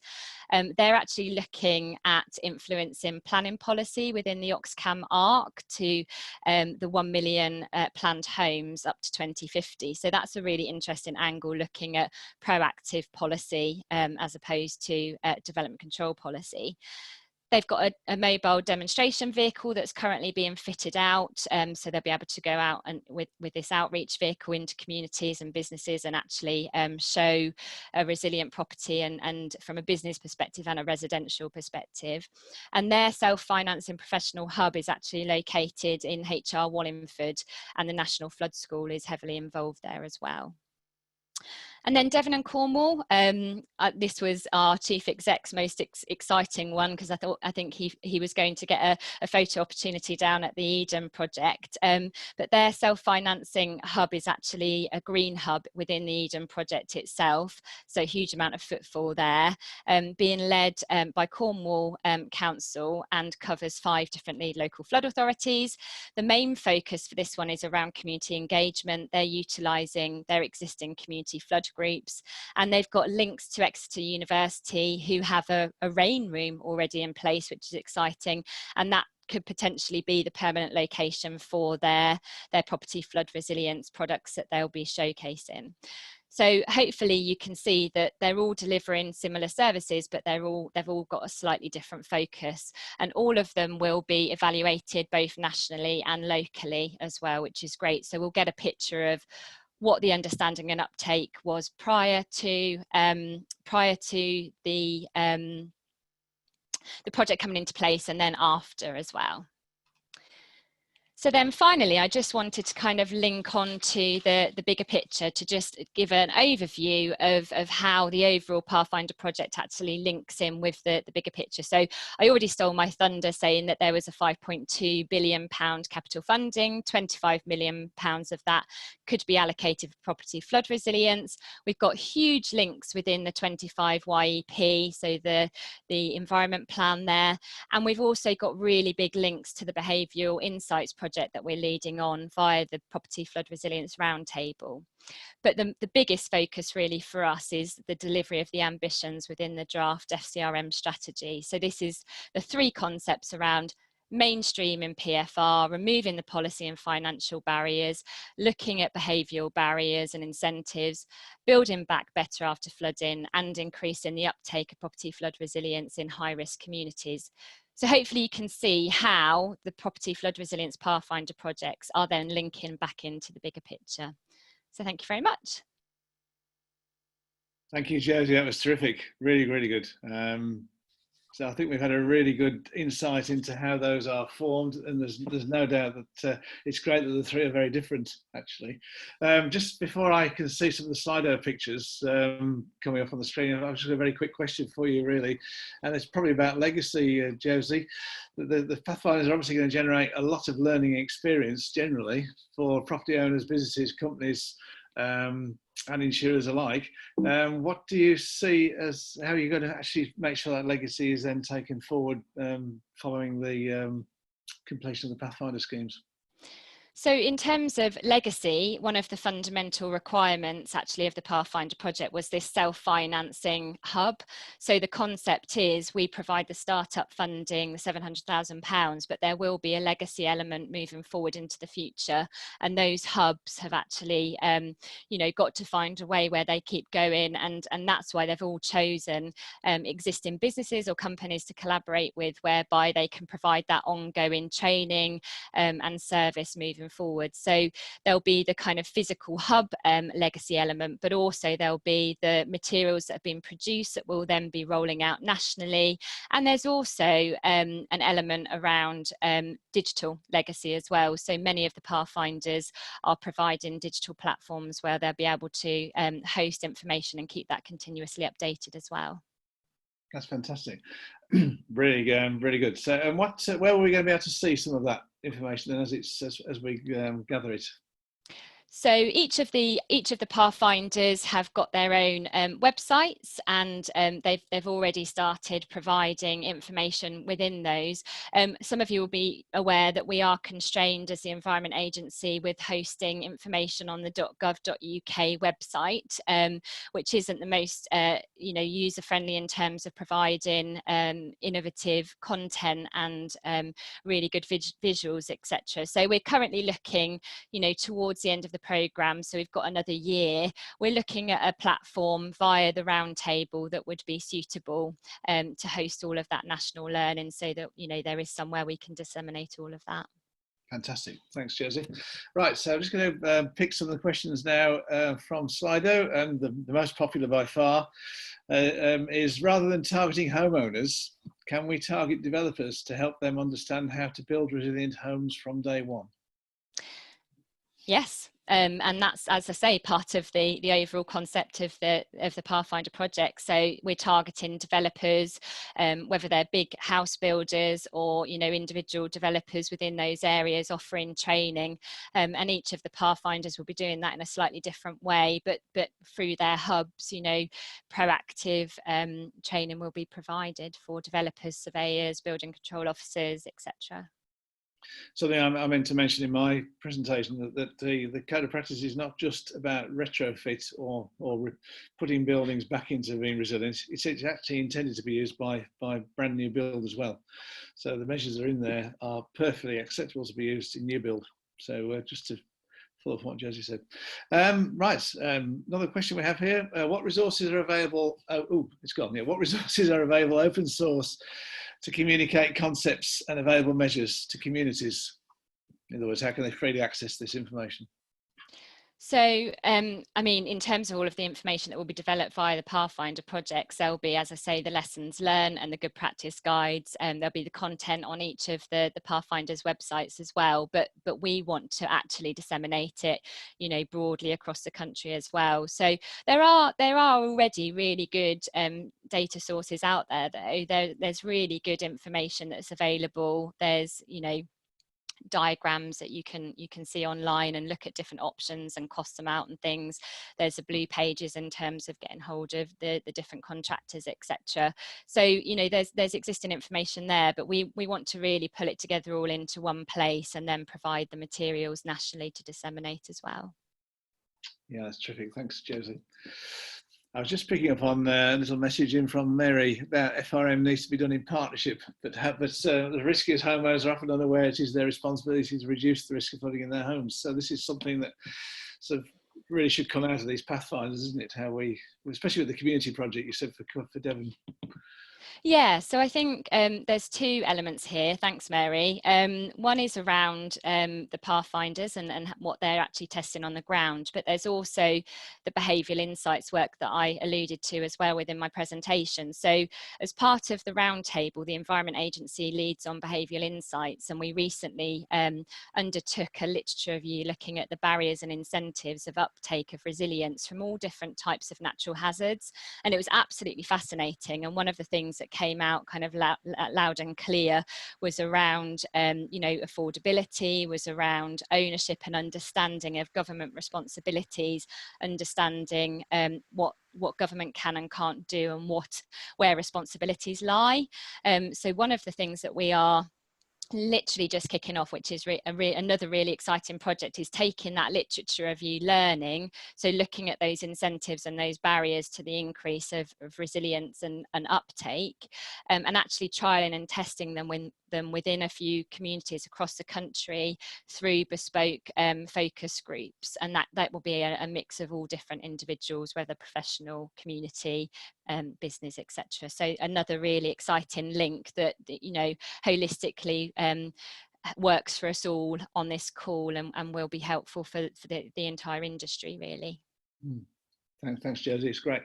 Speaker 3: They're actually looking at influencing planning policy within the Oxcam ARC to the 1 million planned homes up to 2050. So that's a really interesting angle, looking at proactive policy as opposed to development control policy. They've got a mobile demonstration vehicle that's currently being fitted out, so they'll be able to go out and with this outreach vehicle into communities and businesses and actually show a resilient property and from a business perspective and a residential perspective. And their self-financing professional hub is actually located in HR Wallingford, and the National Flood School is heavily involved there as well. And then Devon and Cornwall, this was our chief exec's most exciting one, because I think he was going to get a photo opportunity down at the Eden project. But their self-financing hub is actually a green hub within the Eden project itself, so a huge amount of footfall there, being led by Cornwall Council and covers 5 different lead local flood authorities. The main focus for this one is around community engagement. They're utilising their existing community flood groups, and they've got links to Exeter University, who have a rain room already in place, which is exciting, and that could potentially be the permanent location for their property flood resilience products that they'll be showcasing. So hopefully you can see that they're all delivering similar services, but they've all got a slightly different focus, and all of them will be evaluated both nationally and locally as well, which is great. So we'll get a picture of what the understanding and uptake was prior to the project coming into place, and then after as well. So then finally, I just wanted to kind of link on to the bigger picture to just give an overview of how the overall Pathfinder project actually links in with the bigger picture. So I already stole my thunder saying that there was a £5.2 billion capital funding, £25 million of that could be allocated for property flood resilience. We've got huge links within the 25 YEP, so the environment plan there. And we've also got really big links to the behavioural insights project, project that we're leading on via the Property Flood Resilience Roundtable. But the biggest focus really for us is the delivery of the ambitions within the draft FCRM strategy. So this is the 3 concepts around mainstreaming PFR, removing the policy and financial barriers, looking at behavioural barriers and incentives, building back better after flooding, and increasing the uptake of property flood resilience in high-risk communities. So hopefully you can see how the Property Flood Resilience Pathfinder projects are then linking back into the bigger picture. So thank you very much.
Speaker 1: Thank you, Josie. That was terrific. Really, really good. So I think we've had a really good insight into how those are formed, and there's no doubt that it's great that the 3 are very different, actually. Just before I can see some of the Slido pictures coming up on the screen, I've just got a very quick question for you, really, and it's probably about legacy, Josie. The Pathfinders are obviously going to generate a lot of learning experience generally for property owners, businesses, companies, and insurers alike. What do you see as how you're going to actually make sure that legacy is then taken forward following the completion of the Pathfinder schemes?
Speaker 3: So in terms of legacy, one of the fundamental requirements actually of the Pathfinder project was this self-financing hub. So the concept is we provide the startup funding, the £700,000, but there will be a legacy element moving forward into the future. And those hubs have actually, you know, got to find a way where they keep going. And that's why they've all chosen existing businesses or companies to collaborate with, whereby they can provide that ongoing training and service moving forward. So there'll be the kind of physical hub legacy element, but also there'll be the materials that have been produced that will then be rolling out nationally. And there's also an element around digital legacy as well. So many of the Pathfinders are providing digital platforms where they'll be able to host information and keep that continuously updated as well.
Speaker 1: That's fantastic. Really, really good. So, and where are we going to be able to see some of that information then as we gather it?
Speaker 3: So each of the Pathfinders have got their own websites, and they've already started providing information within those. Some of you will be aware that we are constrained as the Environment Agency with hosting information on the .gov.uk website, which isn't the most you know, user-friendly in terms of providing innovative content and really good visuals, etc. So we're currently looking, you know, towards the end of the programme, so we've got another year. We're looking at a platform via the roundtable that would be suitable to host all of that national learning, so that, you know, there is somewhere we can disseminate all of that.
Speaker 1: Fantastic. Thanks, Josie. Right, so I'm just going to pick some of the questions now from Slido, and the most popular by far is, rather than targeting homeowners, can we target developers to help them understand how to build resilient homes from day one?
Speaker 3: Yes. And that's, as I say, part of the overall concept of the Pathfinder project. So we're targeting developers, whether they're big house builders or, you know, individual developers within those areas, offering training. And each of the Pathfinders will be doing that in a slightly different way, but through their hubs, you know, proactive training will be provided for developers, surveyors, building control officers, etc.
Speaker 1: Something I meant to mention in my presentation, that the Code of Practice is not just about retrofit or putting buildings back into being resilient. It's actually intended to be used by brand new build as well. So the measures that are in there are perfectly acceptable to be used in new build. So just to follow up what Josie said. Right, another question we have here. What resources are available? Oh, it's gone. Yeah, what resources are available open source to communicate concepts and available measures to communities? In other words, how can they freely access this information?
Speaker 3: So, I mean, in terms of all of the information that will be developed via the Pathfinder projects, there'll be, as I say, the lessons learned and the good practice guides, and there'll be the content on each of the Pathfinders websites as well. But we want to actually disseminate it, you know, broadly across the country as well. So there are already really good data sources out there, though. There's really good information that's available. There's, you know, diagrams that you can see online and look at different options and cost them out and things. There's the blue pages in terms of getting hold of the different contractors, etc. So, you know, there's existing information there, but we want to really pull it together all into one place and then provide the materials nationally to disseminate as well.
Speaker 1: Yeah, that's terrific. Thanks, Josie. I was just picking up on a little message in from Mary about FRM needs to be done in partnership, but the riskiest homeowners are often unaware it is their responsibility to reduce the risk of flooding in their homes. So this is something that sort of really should come out of these pathfinders, isn't it? How we, especially with the community project you said for Devon.
Speaker 3: Yeah, so I think there's two elements here. Thanks, Mary. One is around the pathfinders and what they're actually testing on the ground, but there's also the behavioural insights work that I alluded to as well within my presentation. So as part of the roundtable, the Environment Agency leads on behavioural insights, and we recently undertook a literature review looking at the barriers and incentives of uptake of resilience from all different types of natural hazards. And it was absolutely fascinating. And one of the things that came out kind of loud and clear was around you know, affordability, was around ownership and understanding of government responsibilities, understanding what government can and can't do and where responsibilities lie. So one of the things that we are literally just kicking off, which is another really exciting project, is taking that literature review learning, so looking at those incentives and those barriers to the increase of resilience and uptake, and actually trialing and testing them within a few communities across the country through bespoke focus groups. And that will be a mix of all different individuals, whether professional, community, business, etc. So another really exciting link that you know, holistically works for us all on this call and will be helpful for the entire industry, really.
Speaker 1: Thanks, Josie. It's great.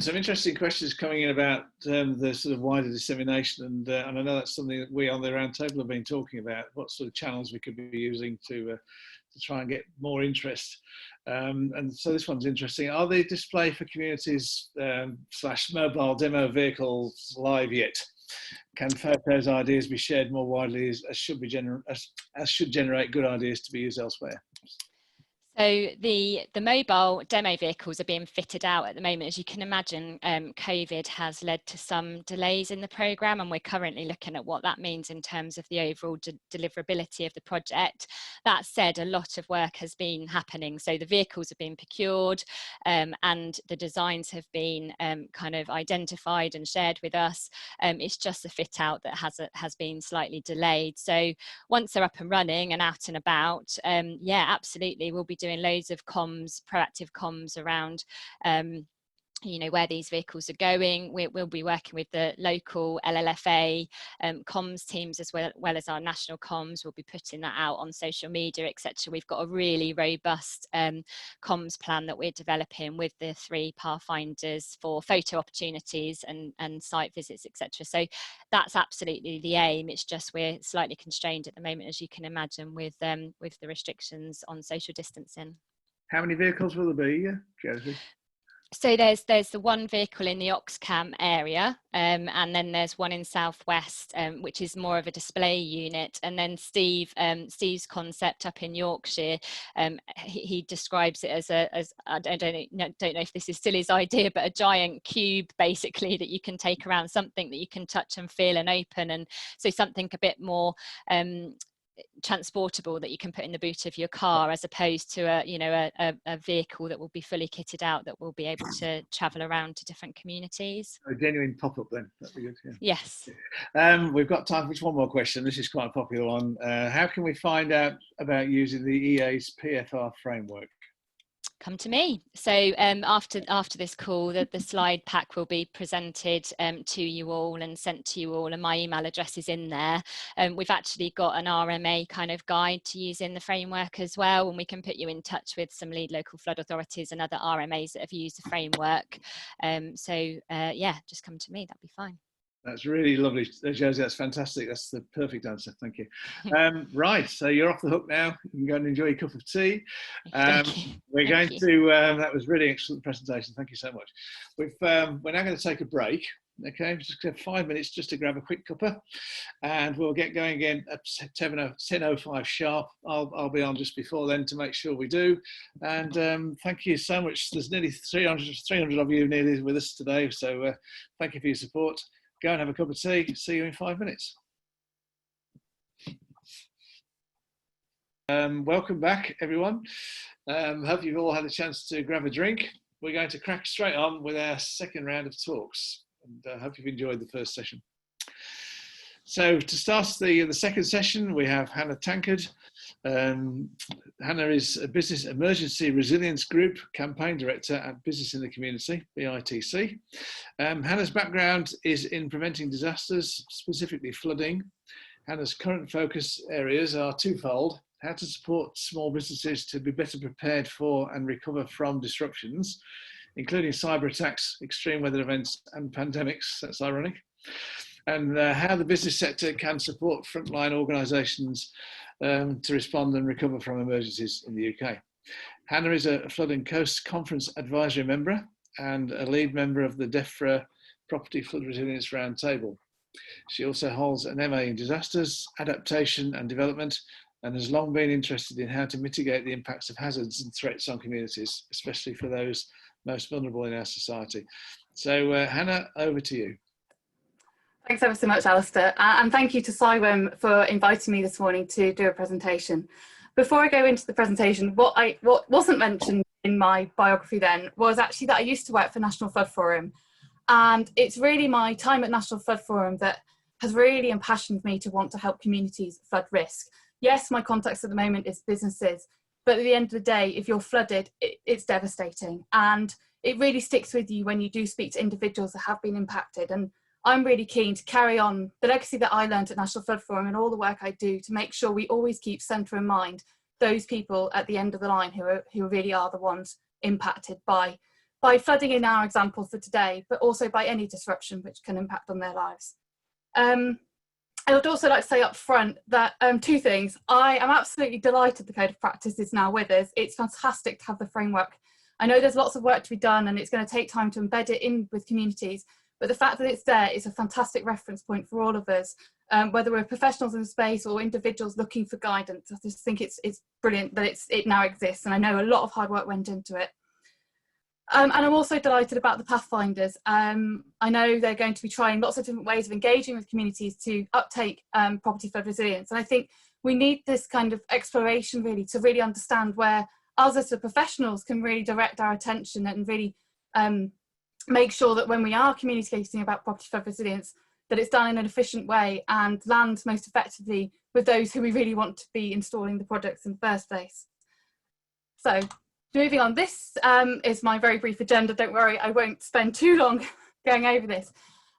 Speaker 1: Some interesting questions coming in about the sort of wider dissemination, and I know that's something that we on the roundtable have been talking about, what sort of channels we could be using to try and get more interest. And so this one's interesting. Are the display for communities / mobile demo vehicles live yet? Can photos, ideas be shared more widely as should generate good ideas to be used elsewhere?
Speaker 3: So the mobile demo vehicles are being fitted out at the moment. As you can imagine, COVID has led to some delays in the programme, and we're currently looking at what that means in terms of the overall deliverability of the project. That said, a lot of work has been happening. So the vehicles have been procured and the designs have been kind of identified and shared with us. It's just the fit out that has been slightly delayed. So once they're up and running and out and about, yeah, absolutely, we'll be doing loads of comms, proactive comms around you know, where these vehicles are going. We'll be working with the local LLFA comms teams as well as our national comms. We'll be putting that out on social media, etc. We've got a really robust comms plan that we're developing with the 3 pathfinders for photo opportunities and site visits, etc. So that's absolutely the aim. It's just we're slightly constrained at the moment, as you can imagine, with the restrictions on social distancing. How
Speaker 1: many vehicles will there be, Josie?
Speaker 3: So there's the one vehicle in the Oxcam area, and then there's one in Southwest, which is more of a display unit. And then Steve's concept up in Yorkshire, he describes it as I don't know if this is still his idea, but a giant cube basically that you can take around, something that you can touch and feel and open, and so something a bit more transportable that you can put in the boot of your car, as opposed to a vehicle that will be fully kitted out that will be able to travel around to different communities.
Speaker 1: A genuine pop-up then, that'd be good. Yeah.
Speaker 3: Yes.
Speaker 1: We've got time for just one more question. This is quite a popular one. How can we find out about using the EA's PFR framework?
Speaker 3: Come to me. So after this call, the slide pack will be presented to you all and sent to you all, and my email address is in there. We've actually got an RMA kind of guide to use in the framework as well, and we can put you in touch with some lead local flood authorities and other RMAs that have used the framework. Yeah, just come to me, that'd be fine.
Speaker 1: That's really lovely, Josie. That's fantastic. That's the perfect answer. Thank you. Right, so you're off the hook now. You can go and enjoy your cup of tea. We're going to. That was really excellent presentation. Thank you so much. We're now going to take a break. Okay, just have 5 minutes just to grab a quick cuppa, and we'll get going again at 10:05 sharp. I'll be on just before then to make sure we do. And thank you so much. There's nearly 300 of you nearly with us today, so thank you for your support. Go and have a cup of tea. See you in 5 minutes. Welcome back, everyone. Hope you've all had a chance to grab a drink. We're going to crack straight on with our second round of talks, and I hope you've enjoyed the first session. So to start the second session, we have Hannah Tankard. Hannah is a Business Emergency Resilience Group Campaign Director at Business in the Community, BITC. Hannah's background is in preventing disasters, specifically flooding. Hannah's current focus areas are twofold: how to support small businesses to be better prepared for and recover from disruptions, including cyber attacks, extreme weather events and pandemics. That's ironic. And how the business sector can support frontline organisations to respond and recover from emergencies in the UK. Hannah is a Flood and Coast Conference Advisory member and a lead member of the DEFRA Property Flood Resilience Roundtable. She also holds an MA in Disasters, Adaptation and Development, and has long been interested in how to mitigate the impacts of hazards and threats on communities, especially for those most vulnerable in our society. So Hannah, over to you.
Speaker 6: Thanks ever so much, Alastair, and thank you to CIWEM for inviting me this morning to do a presentation. Before I go into the presentation, what wasn't mentioned in my biography then was actually that I used to work for National Flood Forum, and it's really my time at National Flood Forum that has really impassioned me to want to help communities flood risk. Yes, my context at the moment is businesses, but at the end of the day, if you're flooded, it's devastating, and it really sticks with you when you do speak to individuals that have been impacted. And I'm really keen to carry on the legacy that I learned at National Flood Forum and all the work I do to make sure we always keep centre in mind those people at the end of the line who really are the ones impacted by flooding in our example for today, but also by any disruption which can impact on their lives. I would also like to say up front that two things. I am absolutely delighted the Code of Practice is now with us. It's fantastic to have the framework. I know there's lots of work to be done and it's going to take time to embed it in with communities, but the fact that it's there is a fantastic reference point for all of us, whether we're professionals in the space or individuals looking for guidance. I just think it's brilliant that it now exists, and I know a lot of hard work went into it. And I'm also delighted about the Pathfinders. I know they're going to be trying lots of different ways of engaging with communities to uptake property flood resilience. And I think we need this kind of exploration really to really understand where us as the professionals can really direct our attention and really make sure that when we are communicating about property flood resilience, that it's done in an efficient way and lands most effectively with those who we really want to be installing the projects in the first place. So, moving on, this is my very brief agenda. Don't worry, I won't spend too long going over this.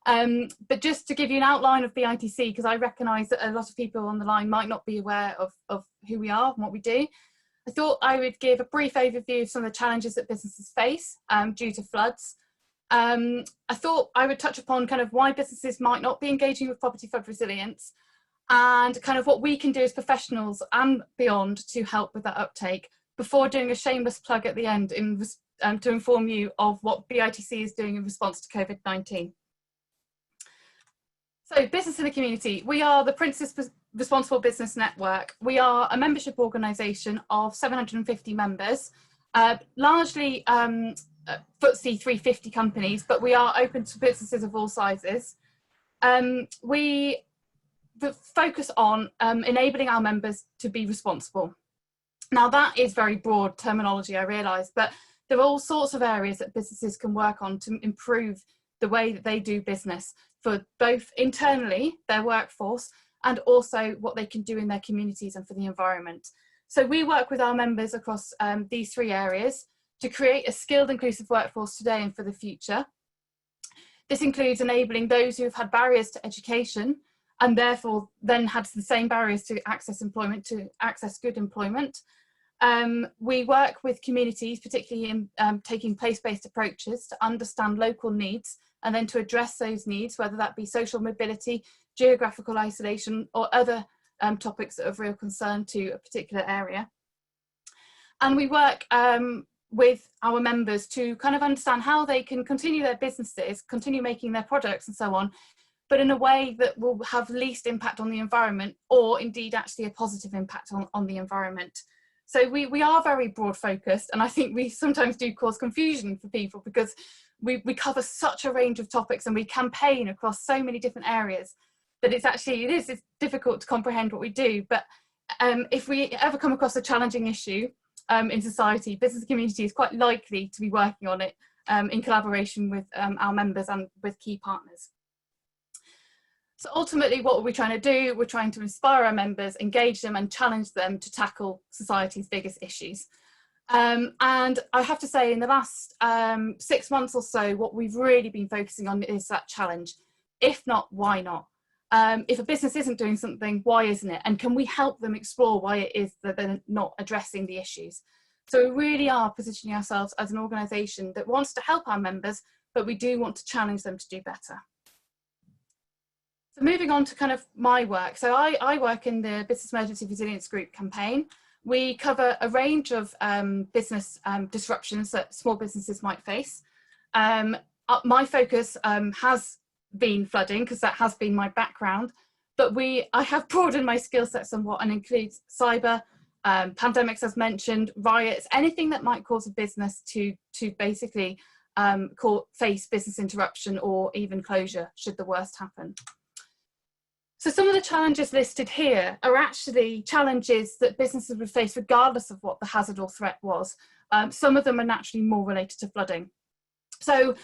Speaker 6: But just to give you an outline of BITC, because I recognise that a lot of people on the line might not be aware of who we are and what we do. I thought I would give a brief overview of some of the challenges that businesses face due to floods. I thought I would touch upon kind of why businesses might not be engaging with property flood resilience and kind of what we can do as professionals and beyond to help with that uptake, before doing a shameless plug at the end to inform you of what BITC is doing in response to COVID-19. So, Business in the Community. We are the Princess Responsible Business Network. We are a membership organisation of 750 members, largely FTSE 350 companies, but we are open to businesses of all sizes. We focus on enabling our members to be responsible. Now that is very broad terminology, I realise, but there are all sorts of areas that businesses can work on to improve the way that they do business for both internally, their workforce, and also what they can do in their communities and for the environment. So we work with our members across these three areas to create a skilled, inclusive workforce today and for the future. This includes enabling those who have had barriers to education and therefore then had the same barriers to access employment to access good employment. We work with communities, particularly in taking place-based approaches to understand local needs and then to address those needs, whether that be social mobility, geographical isolation, or other topics that are of real concern to a particular area. And we work with our members to kind of understand how they can continue their businesses, continue making their products and so on, but in a way that will have least impact on the environment, or indeed actually a positive impact on the environment. So we are very broad focused, and I think we sometimes do cause confusion for people because we cover such a range of topics and we campaign across so many different areas that it's difficult to comprehend what we do. But if we ever come across a challenging issue in society, business community is quite likely to be working on it in collaboration with our members and with key partners. So ultimately, what are we trying to do? We're trying to inspire our members, engage them and challenge them to tackle society's biggest issues. And I have to say, in the last 6 months or so, what we've really been focusing on is that challenge. If not, why not? If a business isn't doing something, why isn't it? And can we help them explore why it is that they're not addressing the issues? So we really are positioning ourselves as an organisation that wants to help our members, but we do want to challenge them to do better. So moving on to kind of my work. So I work in the Business Emergency Resilience Group campaign. We cover a range of business disruptions that small businesses might face. My focus has been flooding because that has been my background, but I have broadened my skill set somewhat and includes cyber, pandemics as mentioned, riots, anything that might cause a business to basically face business interruption or even closure should the worst happen. So some of the challenges listed here are actually challenges that businesses would face regardless of what the hazard or threat was. Some of them are naturally more related to flooding. So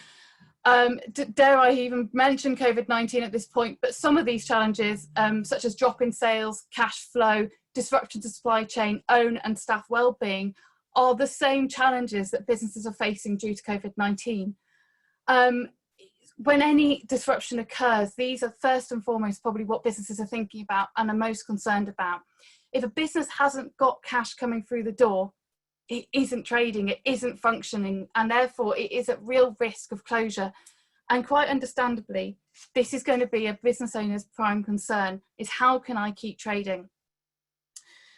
Speaker 6: dare I even mention COVID-19 at this point, but some of these challenges, such as drop in sales, cash flow, disruption to supply chain, own and staff well-being, are the same challenges that businesses are facing due to COVID-19. When any disruption occurs, these are first and foremost probably what businesses are thinking about and are most concerned about. If a business hasn't got cash coming through the door, it isn't trading, it isn't functioning, and therefore it is at real risk of closure. And quite understandably, this is going to be a business owner's prime concern, is how can I keep trading?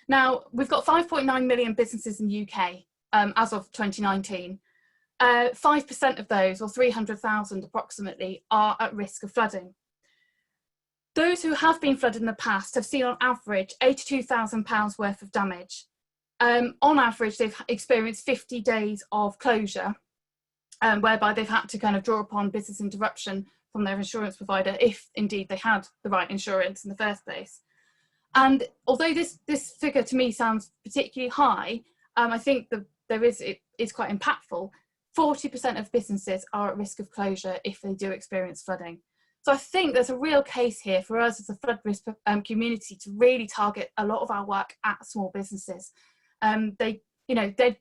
Speaker 6: Now, we've got 5.9 million businesses in the UK as of 2019. 5% of those, or 300,000 approximately, are at risk of flooding. Those who have been flooded in the past have seen on average £82,000 worth of damage. On average, they've experienced 50 days of closure, whereby they've had to kind of draw upon business interruption from their insurance provider, if indeed they had the right insurance in the first place. And although this figure to me sounds particularly high, I think it is quite impactful. 40% of businesses are at risk of closure if they do experience flooding. So I think there's a real case here for us as a flood risk community to really target a lot of our work at small businesses. They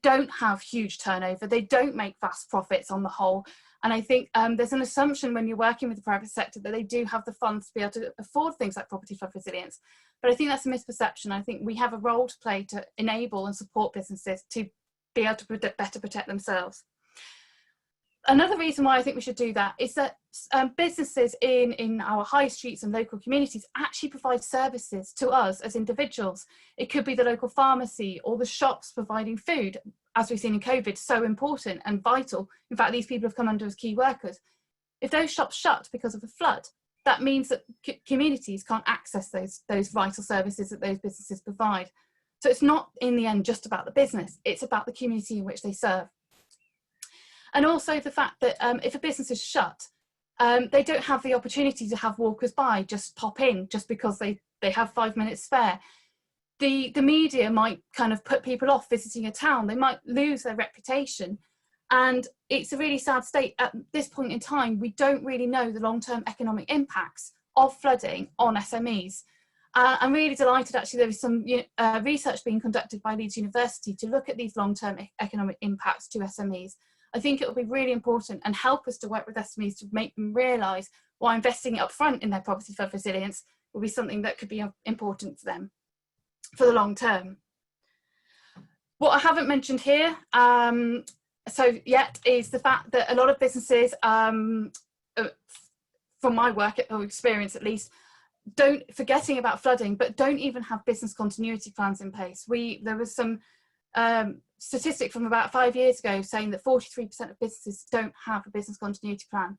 Speaker 6: don't have huge turnover, they don't make vast profits on the whole. And I think there's an assumption when you're working with the private sector that they do have the funds to be able to afford things like property flood resilience. But I think that's a misperception. I think we have a role to play to enable and support businesses to be able to better protect themselves. Another reason why I think we should do that is that businesses in our high streets and local communities actually provide services to us as individuals. It could be the local pharmacy or the shops providing food, as we've seen in COVID, so important and vital. In fact, these people have come under as key workers. If those shops shut because of a flood, that means that communities can't access those vital services that those businesses provide. So it's not in the end just about the business, it's about the community in which they serve. And also the fact that if a business is shut, they don't have the opportunity to have walkers by, just pop in, just because they have 5 minutes spare. The media might kind of put people off visiting a town, they might lose their reputation. And it's a really sad state. At this point in time, we don't really know the long-term economic impacts of flooding on SMEs. I'm really delighted actually there was some research being conducted by Leeds University to look at these long-term economic impacts to SMEs. I think it will be really important and help us to work with SMEs to make them realise why investing up front in their property flood resilience will be something that could be important to them for the long term. What I haven't mentioned here is the fact that a lot of businesses, from my work or experience at least, forgetting about flooding, but don't even have business continuity plans in place. There was some statistic from about 5 years ago saying that 43% of businesses don't have a business continuity plan.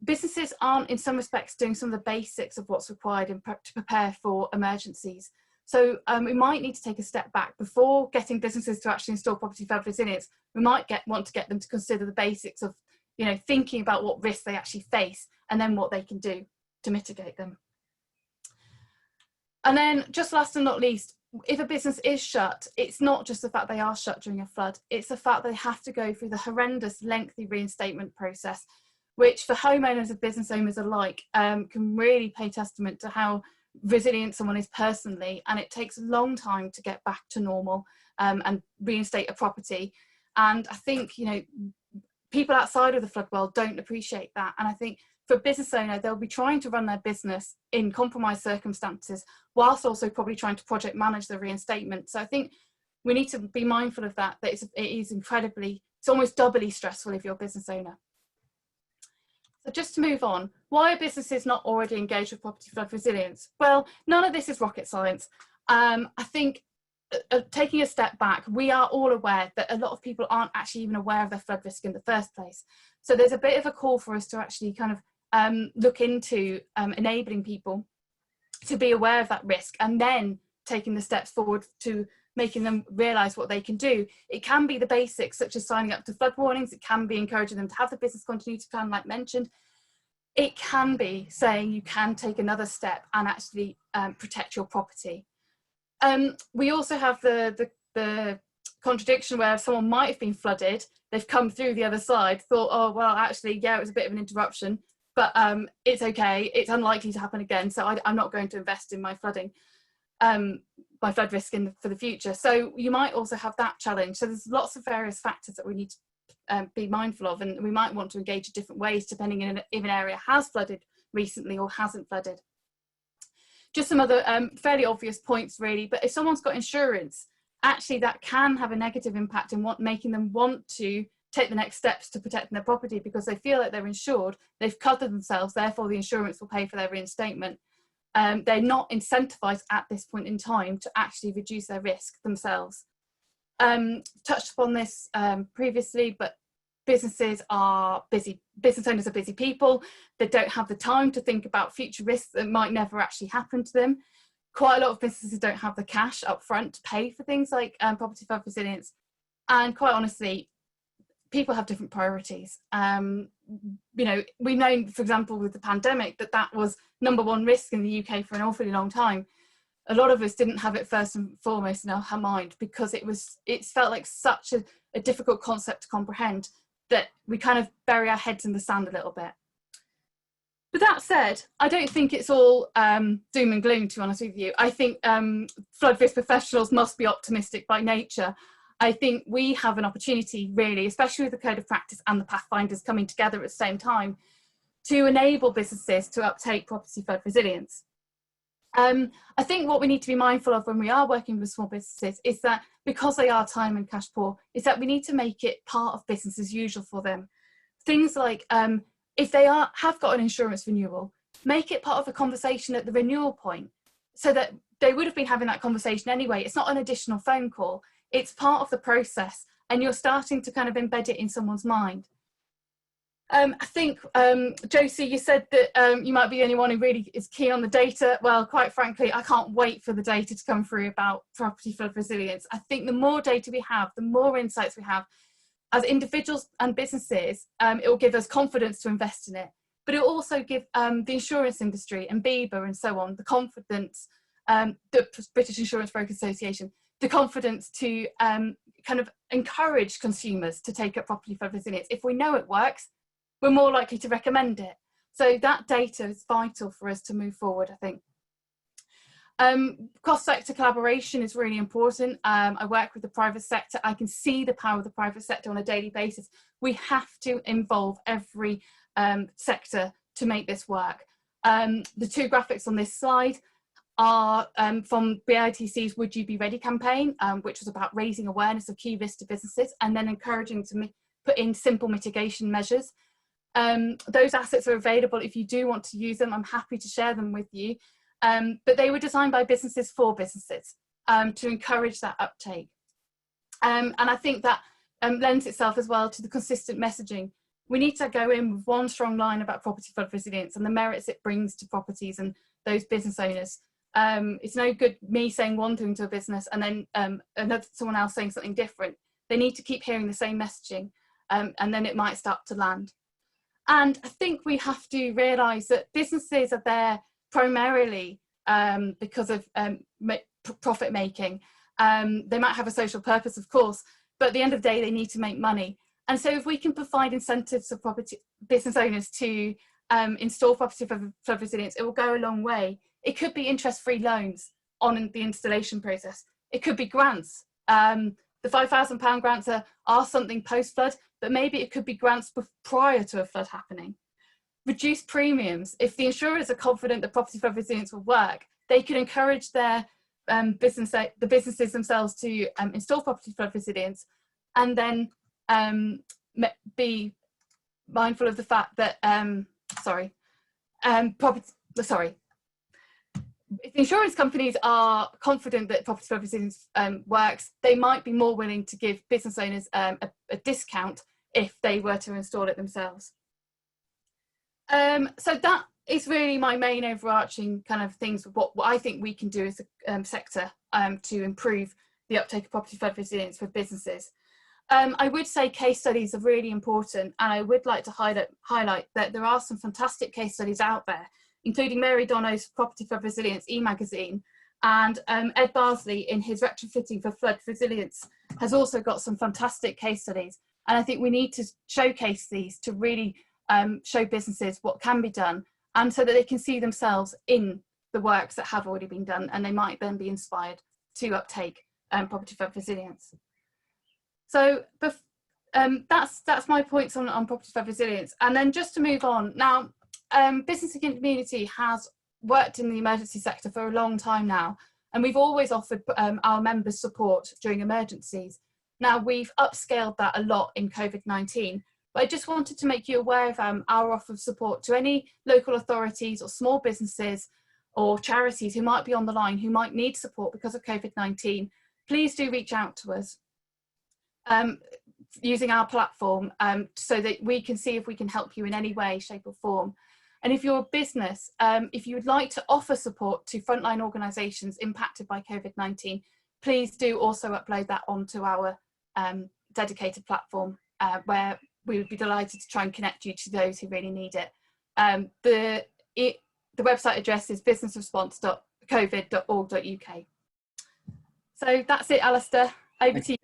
Speaker 6: Businesses aren't, in some respects, doing some of the basics of what's required to prepare for emergencies. So we might need to take a step back before getting businesses to actually install property flood resilience. We might want to get them to consider the basics of, you know, thinking about what risks they actually face and then what they can do to mitigate them. And then, just last and not least, if a business is shut, it's not just the fact they are shut during a flood, it's the fact they have to go through the horrendous, lengthy reinstatement process, which for homeowners and business owners alike can really pay testament to how resilient someone is personally, and it takes a long time to get back to normal and reinstate a property. And I think, you know, people outside of the flood world don't appreciate that. And I think for a business owner, they'll be trying to run their business in compromised circumstances, whilst also probably trying to project manage the reinstatement. So I think we need to be mindful of that, that it is incredibly, it's almost doubly stressful if you're a business owner. So just to move on, why are businesses not already engaged with property flood resilience? Well, none of this is rocket science. I think taking a step back, we are all aware that a lot of people aren't actually even aware of their flood risk in the first place. So there's a bit of a call for us to actually kind of look into enabling people to be aware of that risk, and then taking the steps forward to making them realise what they can do. It can be the basics, such as signing up to flood warnings. It can be encouraging them to have the business continuity plan, like mentioned. It can be saying you can take another step and actually protect your property. We also have the contradiction where someone might have been flooded, they've come through the other side, thought, oh, well, actually, yeah, it was a bit of an interruption, but it's okay, it's unlikely to happen again, so I'm not going to invest in my flooding, my flood risk for the future. So you might also have that challenge. So there's lots of various factors that we need to be mindful of, and we might want to engage in different ways depending on if an area has flooded recently or hasn't flooded. Just some other fairly obvious points really, but if someone's got insurance, actually that can have a negative impact in making them want to take the next steps to protect their property, because they feel like they're insured, they've covered themselves, therefore the insurance will pay for their reinstatement. They're not incentivized at this point in time to actually reduce their risk themselves. Touched upon this previously, but businesses are busy, business owners are busy people. They don't have the time to think about future risks that might never actually happen to them. Quite a lot of businesses don't have the cash up front to pay for things like property flood resilience. And quite honestly, people have different priorities. You know, we've known, for example, with the pandemic, that was #1 risk in the UK for an awfully long time. A lot of us didn't have it first and foremost in our mind because it felt like such a difficult concept to comprehend that we kind of bury our heads in the sand a little bit. But that said, I don't think it's all doom and gloom, to be honest with you. I think flood risk professionals must be optimistic by nature. I think we have an opportunity really, especially with the Code of Practice and the Pathfinders coming together at the same time, to enable businesses to uptake property flood resilience. I think what we need to be mindful of when we are working with small businesses is that because they are time and cash poor, is that we need to make it part of business as usual for them. Things like if they have got an insurance renewal, make it part of the conversation at the renewal point so that they would have been having that conversation anyway. It's not an additional phone call. It's part of the process and you're starting to kind of embed it in someone's mind. I think, Josie, you said that you might be the only one who really is keen on the data. Well, quite frankly, I can't wait for the data to come through about property flood resilience. I think the more data we have, the more insights we have as individuals and businesses, it will give us confidence to invest in it. But it will also give the insurance industry and BIBA and so on the confidence, the British Insurance Brokers Association, the confidence to kind of encourage consumers to take up property flood resilience. If we know it works, we're more likely to recommend it. So that data is vital for us to move forward, I think. Cross-sector collaboration is really important. I work with the private sector. I can see the power of the private sector on a daily basis. We have to involve every sector to make this work. The two graphics on this slide are from BITC's Would You Be Ready campaign, which was about raising awareness of key risks to businesses and then encouraging to put in simple mitigation measures. Those assets are available if you do want to use them. I'm happy to share them with you. But they were designed by businesses for businesses to encourage that uptake. And I think that lends itself as well to the consistent messaging. We need to go in with one strong line about property flood resilience and the merits it brings to properties and those business owners. It's no good me saying one thing to a business and then someone else saying something different. They need to keep hearing the same messaging, and then it might start to land. And I think we have to realise that businesses are there primarily because of profit making. They might have a social purpose, of course, but at the end of the day, they need to make money. And so if we can provide incentives for property business owners to install property flood resilience, it will go a long way. It could be interest-free loans on the installation process. It could be grants. The £5,000 grants are something post-flood, but maybe it could be grants prior to a flood happening. Reduced premiums. If the insurers are confident that property flood resilience will work, they could encourage their the businesses themselves to install property flood resilience, and then be mindful of the fact that if the insurance companies are confident that property flood resilience works, they might be more willing to give business owners a discount if they were to install it themselves. So that is really my main overarching kind of things, what I think we can do as a sector to improve the uptake of property flood resilience for businesses. I would say case studies are really important, and I would like to highlight that there are some fantastic case studies out there, including Mary Dono's Property Flood Resilience e-magazine, and Ed Barsley in his Retrofitting for Flood Resilience has also got some fantastic case studies. And I think we need to showcase these to really show businesses what can be done, and so that they can see themselves in the works that have already been done, and they might then be inspired to uptake property flood resilience. So that's my points on property flood resilience. And then just to move on now, business and community has worked in the emergency sector for a long time now, and we've always offered our members support during emergencies. Now, we've upscaled that a lot in COVID-19, but I just wanted to make you aware of our offer of support to any local authorities or small businesses or charities who might be on the line, who might need support because of COVID-19. Please do reach out to us using our platform so that we can see if we can help you in any way, shape or form. And if you're a business, if you would like to offer support to frontline organisations impacted by COVID-19, please do also upload that onto our dedicated platform where we would be delighted to try and connect you to those who really need it. The website address is businessresponse.covid.org.uk. So that's it, Alastair. Over to you.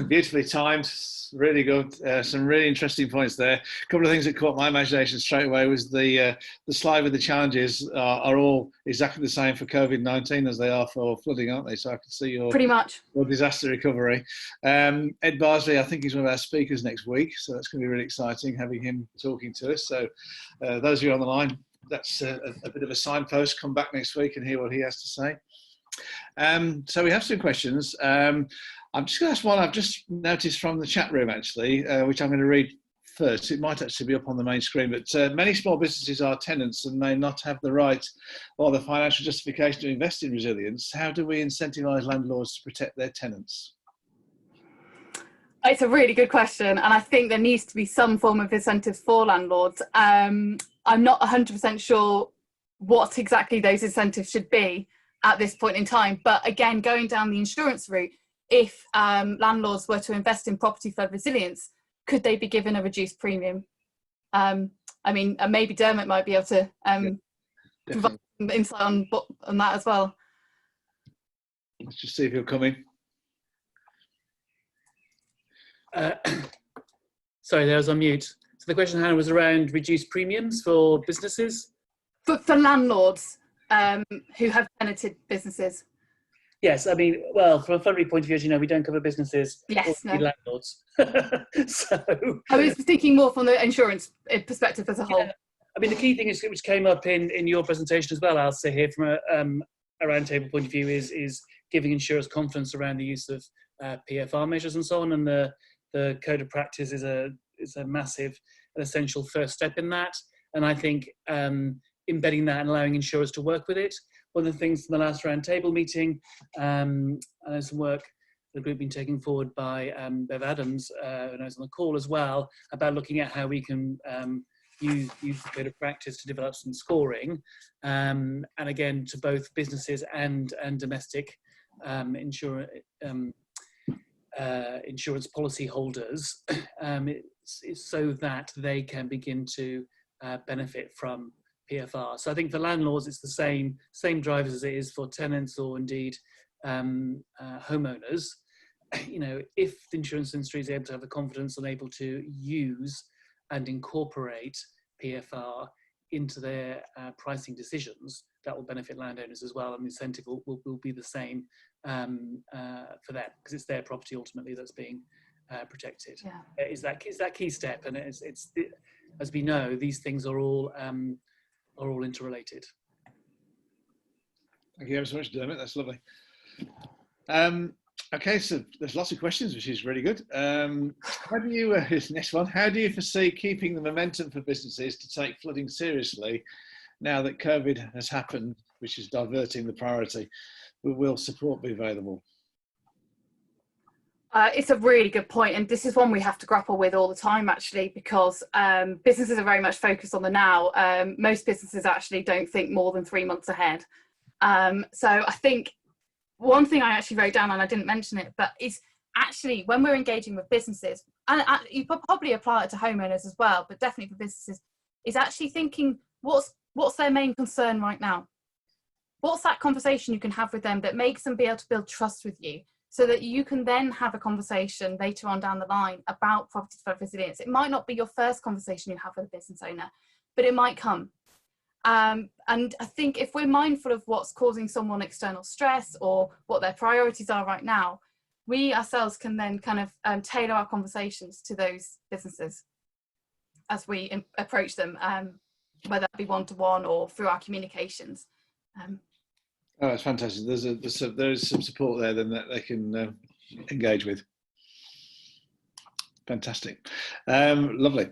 Speaker 1: Beautifully timed, really good. Some really interesting points there. A couple of things that caught my imagination straight away was the slide with the challenges are all exactly the same for COVID-19 as they are for flooding, aren't they? So I can see your
Speaker 6: pretty much
Speaker 1: your disaster recovery. Ed Barsley, I think he's one of our speakers next week, so that's going to be really exciting having him talking to us. So those of you on the line, that's a bit of a signpost. Come back next week and hear what he has to say. So we have some questions. I'm just going to ask one I've just noticed from the chat room, actually, which I'm going to read first. It might actually be up on the main screen, but many small businesses are tenants and may not have the right or the financial justification to invest in resilience. How do we incentivise landlords to protect their tenants?
Speaker 6: It's a really good question, and I think there needs to be some form of incentives for landlords. I'm not 100% sure what exactly those incentives should be at this point in time, but again, going down the insurance route, if landlords were to invest in property flood resilience, could they be given a reduced premium? I mean, maybe Dermot might be able to provide some insight on that as well.
Speaker 1: Let's just see if he'll come in.
Speaker 4: Sorry, there I was on mute. So the question, Hannah, was around reduced premiums for businesses?
Speaker 6: For landlords who have tenanted businesses.
Speaker 4: Yes, I mean, well, from a funding point of view, as you know, we don't cover businesses or landlords. So
Speaker 6: I was thinking more from the insurance perspective as a whole.
Speaker 4: Yeah. I mean, the key thing is, which came up in your presentation as well, I'll say here from a roundtable point of view, is giving insurers confidence around the use of PFR measures and so on, and the Code of Practice is a massive and essential first step in that. And I think embedding that and allowing insurers to work with it. One of the things from the last roundtable meeting, and some work the group been taken forward by Bev Adams, and I was on the call as well, about looking at how we can use the code of practice to develop some scoring, and again to both businesses and domestic insurance policy holders, so that they can begin to benefit from PFR. So I think for landlords, it's the same drivers as it is for tenants or indeed homeowners. You know, if the insurance industry is able to have the confidence and able to use and incorporate PFR into their pricing decisions, that will benefit landowners as well, and the incentive will be the same for them, because it's their property ultimately that's being protected. Yeah. Is that key step, and it's as we know, these things are all interrelated.
Speaker 1: Thank you ever so much, Dermot. That's lovely. Okay, so there's lots of questions, which is really good. How do you, next one, how do you foresee keeping the momentum for businesses to take flooding seriously now that COVID has happened, which is diverting the priority? Will support be available?
Speaker 6: It's a really good point, and this is one we have to grapple with all the time, actually, because businesses are very much focused on the now. Most businesses actually don't think more than 3 months ahead. So I think one thing I actually wrote down, and I didn't mention it, but is actually when we're engaging with businesses, and you could probably apply it to homeowners as well, but definitely for businesses, is actually thinking what's their main concern right now? What's that conversation you can have with them that makes them be able to build trust with you, so that you can then have a conversation later on down the line about property flood resilience? It might not be your first conversation you have with a business owner, but it might come. And I think if we're mindful of what's causing someone external stress or what their priorities are right now, we ourselves can then kind of tailor our conversations to those businesses as we approach them, whether that be one-to-one or through our communications.
Speaker 1: Oh, that's fantastic. There's some support there then that they can engage with. Fantastic. Lovely.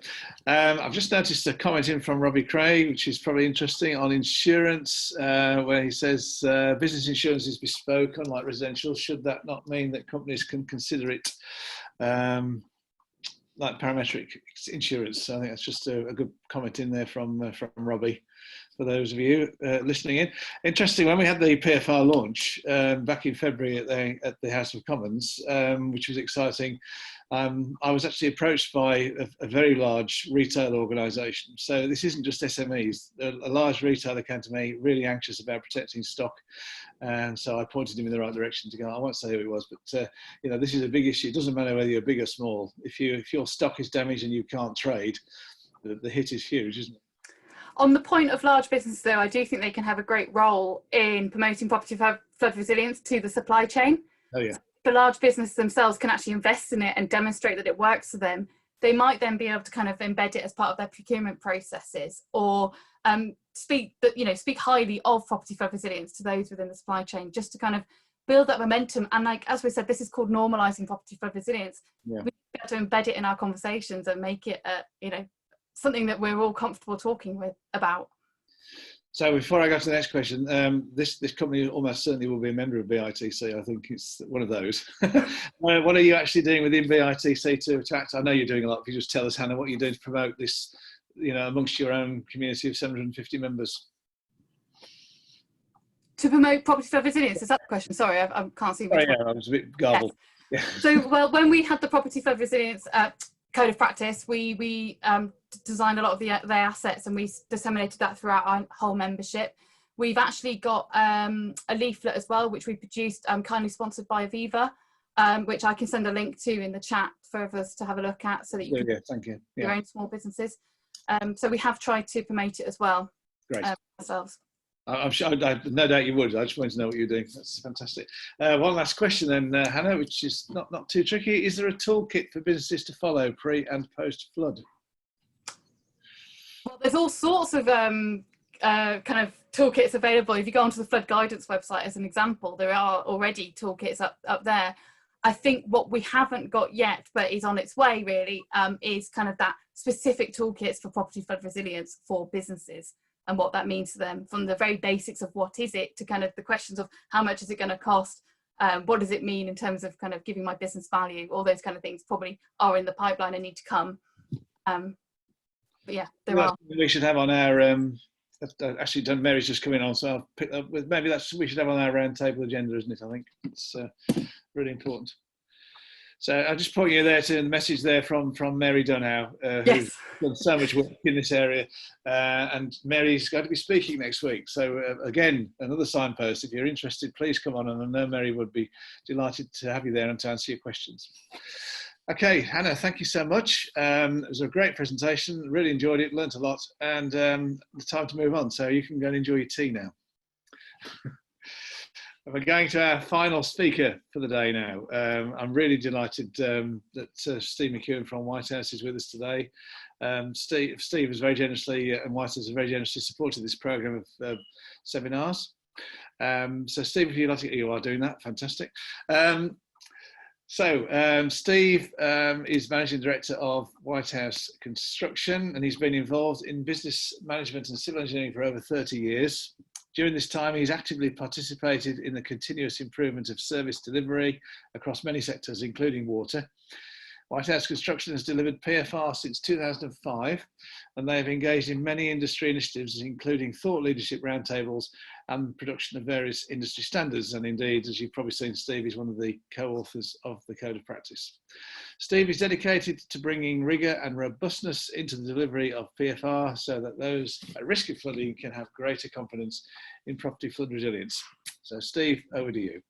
Speaker 1: I've just noticed a comment in from Robbie Craig, which is probably interesting, on insurance, where he says business insurance is bespoke, unlike residential. Should that not mean that companies can consider it like parametric insurance? So I think that's just a good comment in there from Robbie, for those of you listening in. Interesting, when we had the PFR launch back in February at the House of Commons, which was exciting, I was actually approached by a very large retail organisation. So this isn't just SMEs. A large retailer came to me really anxious about protecting stock. And so I pointed him in the right direction to go. I won't say who it was, but you know, this is a big issue. It doesn't matter whether you're big or small. If your stock is damaged and you can't trade, the hit is huge, isn't it?
Speaker 6: On the point of large businesses, though, I do think they can have a great role in promoting property flood resilience to the supply chain.
Speaker 1: Oh, yeah.
Speaker 6: The large businesses themselves can actually invest in it and demonstrate that it works for them. They might then be able to kind of embed it as part of their procurement processes, or speak highly of property flood resilience to those within the supply chain, just to kind of build that momentum. And like, as we said, this is called normalizing property flood resilience. Yeah. We have to embed it in our conversations and make it, something that we're all comfortable talking about.
Speaker 1: So before I go to the next question, this company almost certainly will be a member of BITC. I think it's one of those. What are you actually doing within BITC to act? I know you're doing a lot. If you just tell us, Hannah, what you're doing to promote this, amongst your own community of 750 members.
Speaker 6: To promote property flood resilience, is that the question? Sorry, I can't see.
Speaker 1: Oh, yeah, I was a bit garbled.
Speaker 6: Yes. Yeah. So, well, when we had the property flood resilience code of practice, we designed a lot of their assets, and we disseminated that throughout our whole membership. We've actually got a leaflet as well, which we produced, kindly sponsored by Aviva, which I can send a link to in the chat for others to have a look at, so that you can
Speaker 1: thank you.
Speaker 6: your own small businesses. So we have tried to promote it as well.
Speaker 1: Great.
Speaker 6: Ourselves.
Speaker 1: I'm sure, no doubt you would. I just wanted to know what you're doing. That's fantastic. One last question then, Hannah, which is not too tricky. Is there a toolkit for businesses to follow pre and post flood?
Speaker 6: Well, there's all sorts of kind of toolkits available. If you go onto the flood guidance website as an example, there are already toolkits up there. I think what we haven't got yet, but is on its way really, is kind of that specific toolkits for property flood resilience for businesses, and what that means to them, from the very basics of what is it to kind of the questions of how much is it going to cost, What does it mean in terms of kind of giving my business value? All those kind of things probably are in the pipeline and need to come. But yeah, there are.
Speaker 1: We should have on our, actually Mary's just coming on, so I'll pick up with, maybe we should have on our roundtable agenda, isn't it? I think it's really important. So I'll just point you there to the message there from Mary Dunnow, who's done so much work in this area. And Mary's going to be speaking next week. So again, another signpost. If you're interested, please come on. And I know Mary would be delighted to have you there and to answer your questions. Okay, Hannah, thank you so much. It was a great presentation. Really enjoyed it, learnt a lot. And it's time to move on. So you can go and enjoy your tea now. We're going to our final speaker for the day now. I'm really delighted that Steve McKeown from Whitehouse is with us today. Steve has very generously, and Whitehouse has very generously supported this programme of seminars. So Steve, if you'd like to, you are doing that, fantastic. Steve is Managing Director of Whitehouse Construction, and he's been involved in business management and civil engineering for over 30 years. During this time, he's actively participated in the continuous improvement of service delivery across many sectors, including water. Whitehouse Construction has delivered PFR since 2005, and they have engaged in many industry initiatives, including thought leadership roundtables and production of various industry standards. And indeed, as you've probably seen, Steve is one of the co-authors of the Code of Practice. Steve is dedicated to bringing rigour and robustness into the delivery of PFR so that those at risk of flooding can have greater confidence in property flood resilience. So Steve, over to you.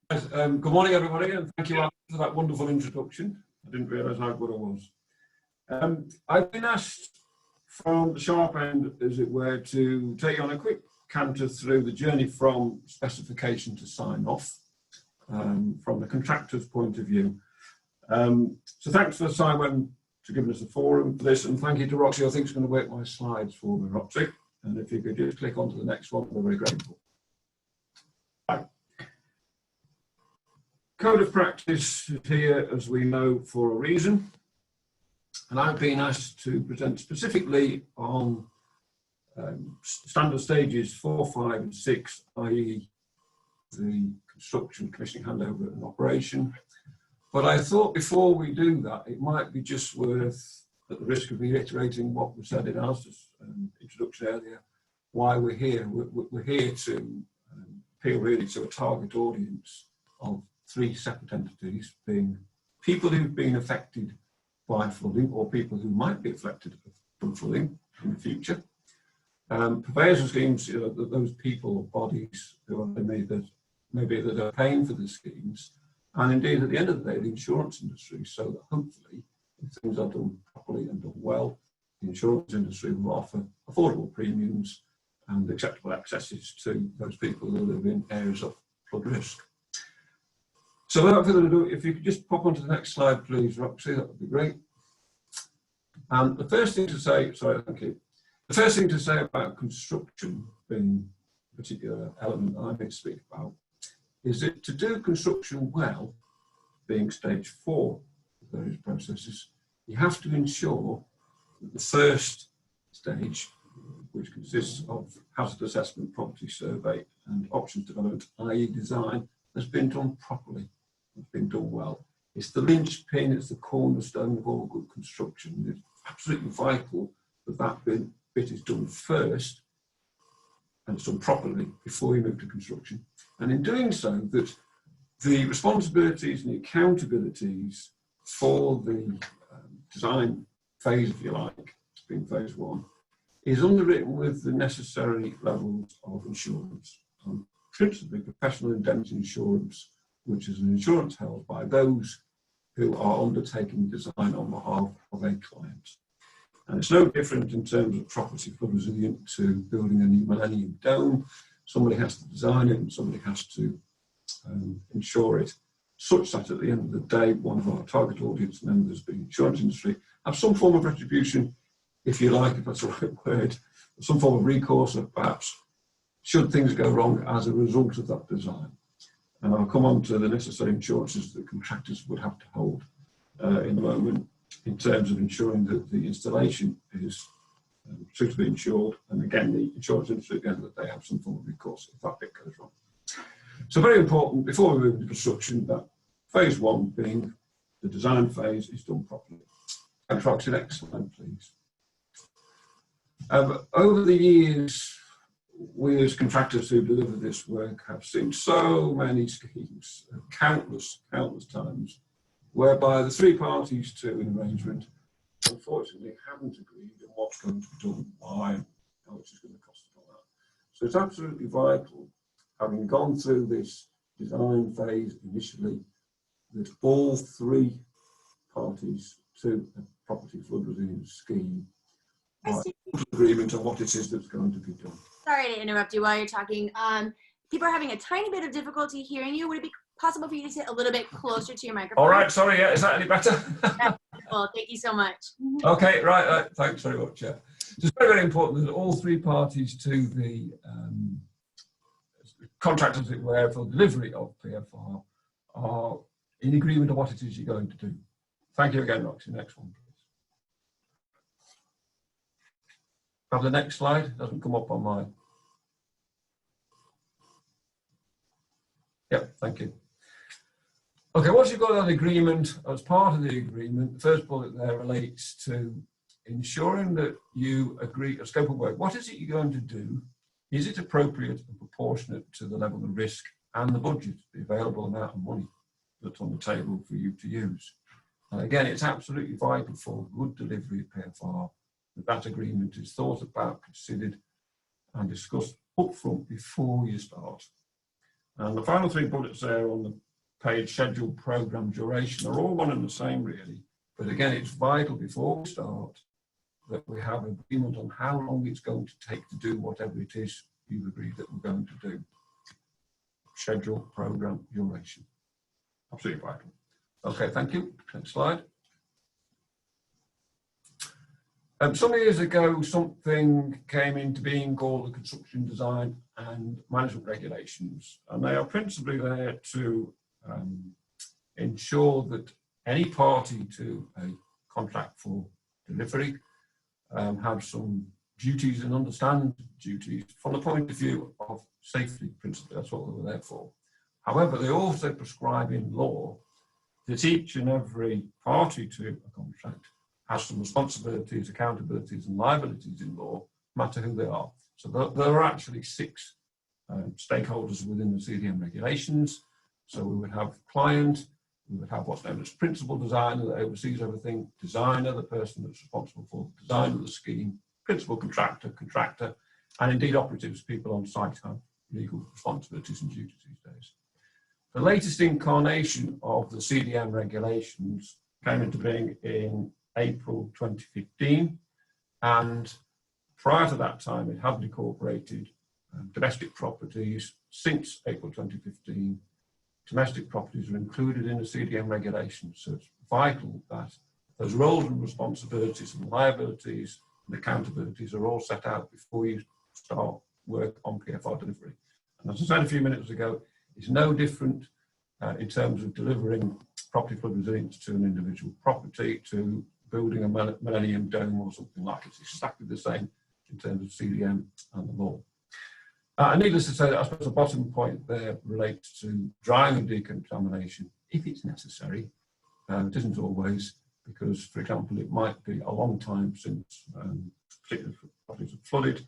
Speaker 7: Good morning, everybody, and thank you for that wonderful introduction. I didn't realise how good I was. I've been asked from the sharp end, as it were, to take you on a quick canter through the journey from specification to sign-off, from the contractor's point of view. So thanks for CIWEM for giving us a forum for this, and thank you to Roxy. I think it's going to work my slides for me, Roxy. And if you could just click onto the next one, we're very grateful. Right. Code of Practice is here, as we know, for a reason. And I've been asked to present specifically on standard stages 4, 5 and 6, i.e. the construction, commissioning, handover and operation. But I thought before we do that, it might be just worth, at the risk of reiterating what was said in Alastair's introduction earlier, why we're here. We're here to appeal really to a target audience of 3 separate entities, being people who've been affected by flooding or people who might be affected from flooding in the future. Purveyors of schemes, you know, those people or bodies who are maybe that are paying for the schemes, and indeed at the end of the day the insurance industry, so that hopefully if things are done properly and done well, the insurance industry will offer affordable premiums and acceptable accesses to those people who live in areas of flood risk. So without further ado, if you could just pop onto the next slide, please, Roxy, that would be great. And the first thing to say, sorry, thank you. The first thing to say about construction being a particular element that I'm going to speak about is that to do construction well, being stage 4 of various processes, you have to ensure that the first stage, which consists of hazard assessment, property survey and options development, i.e. design, has been done properly. It's been done well. It's the linchpin, it's the cornerstone of all good construction. It's absolutely vital that that bit is done first and it's done properly before you move to construction. And in doing so, that the responsibilities and the accountabilities for the design phase, if you like, being phase 1, is underwritten with the necessary levels of insurance, principally professional indemnity insurance, which is an insurance held by those who are undertaking design on behalf of a client. And it's no different in terms of property flood resilient to building a new Millennium Dome. Somebody has to design it and somebody has to insure it, such that at the end of the day, one of our target audience members, the insurance industry, have some form of retribution, if you like, if that's the right word, some form of recourse, or perhaps should things go wrong as a result of that design. And I'll come on to the necessary insurances that contractors would have to hold in a moment, in terms of ensuring that the installation is suitably insured, and again the insurance industry at the end of the day have some form of recourse if that bit goes wrong. So very important, before we move into construction, that phase one, being the design phase, is done properly. Thanks, Roxy. Next slide, please. Over the years, we as contractors who deliver this work have seen so many schemes, countless times, whereby the three parties to an arrangement unfortunately haven't agreed on what's going to be done, why, how much it's going to cost and all that. So it's absolutely vital, having gone through this design phase initially, that all three parties to a property flood resilience scheme are in agreement on what it is that's going to be done.
Speaker 5: Sorry to interrupt you while you're talking. People are having a tiny bit of difficulty hearing you. Would it be possible for you to sit a little bit closer to your microphone?
Speaker 7: All right, sorry, yeah, is that any better?
Speaker 5: Well, thank you so much.
Speaker 7: Okay, right, thanks very much. Yeah. So it's very, very important that all three parties to the contract, as it were, for delivery of PFR are in agreement on what it is you're going to do. Thank you again, Roxy. Next one, please. Have the next slide. It doesn't come up on mine. Yep, thank you. Okay, once you've got that agreement, as part of the agreement, the first bullet there relates to ensuring that you agree a scope of work. What is it you're going to do? Is it appropriate and proportionate to the level of risk and the budget, the available amount of money that's on the table for you to use? And again, it's absolutely vital for good delivery of PFR that that agreement is thought about, considered and discussed upfront before you start. And the final three bullets there on the page, schedule, programme, duration, are all one and the same really. But again, it's vital before we start that we have agreement on how long it's going to take to do whatever it is you've agreed that we're going to do. Schedule, programme, duration. Absolutely vital. Okay, thank you. Next slide. Some years ago, something came into being called the Construction Design and Management Regulations, and they are principally there to ensure that any party to a contract for delivery have some duties and understand duties from the point of view of safety principally. That's what they were there for. However, they also prescribe in law that each and every party to a contract has some responsibilities, accountabilities and liabilities in law, no matter who they are. So there are actually 6 stakeholders within the CDM regulations. So we would have client, we would have what's known as principal designer that oversees everything, designer, the person that's responsible for the design of the scheme, principal contractor, and indeed operatives, people on site have legal responsibilities and duties these days. The latest incarnation of the CDM regulations came into being in April 2015, and prior to that time it hadn't incorporated domestic properties. Since April 2015, domestic properties are included in the CDM regulations, so it's vital that those roles and responsibilities and liabilities and accountabilities are all set out before you start work on PFR delivery. And as I said a few minutes ago, it's no different in terms of delivering property flood resilience to an individual property, to building a Millennium Dome or something like it. It's exactly the same in terms of CDM and the law. And needless to say, I suppose the bottom point there relates to drying and decontamination if it's necessary. It isn't always, because, for example, it might be a long time since particular properties have flooded,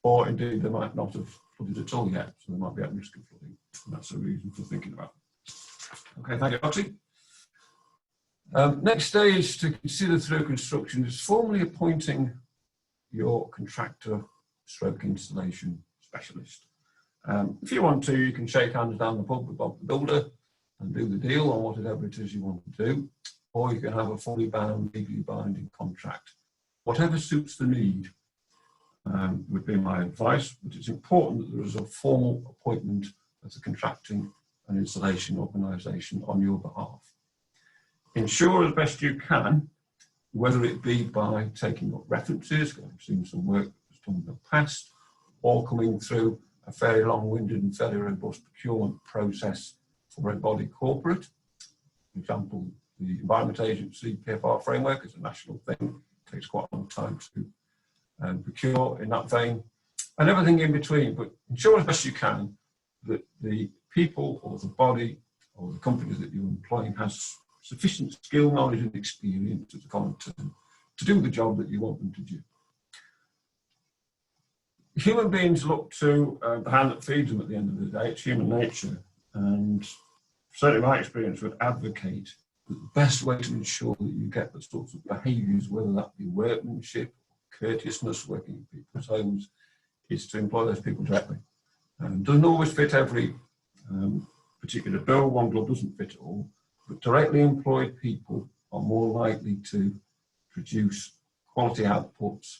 Speaker 7: or indeed they might not have flooded at all yet, so they might be at risk of flooding. And that's a reason for thinking about it. Okay, thank you, Roxy. Next stage to consider through construction is formally appointing your contractor stroke installation specialist. If you want to, you can shake hands down the pub with Bob the Builder and do the deal on whatever it is you want to do, or you can have a fully bound, legally binding contract. Whatever suits the need would be my advice, but it's important that there is a formal appointment as a contracting and installation organisation on your behalf. Ensure as best you can, whether it be by taking up references, I've seen some work that's done in the past, or coming through a fairly long-winded and fairly robust procurement process for a body corporate. For example, the Environment Agency PFR framework is a national thing. It takes quite a long time to procure in that vein, and everything in between. But ensure as best you can that the people or the body or the company that you're employing has sufficient skill, knowledge and experience as a common term to do the job that you want them to do. Human beings look to the hand that feeds them at the end of the day. It's human nature, and certainly my experience would advocate that the best way to ensure that you get the sorts of behaviours, whether that be workmanship, courteousness, working in people's homes, is to employ those people directly. Doesn't always fit every particular bill, one glove doesn't fit all, but directly employed people are more likely to produce quality outputs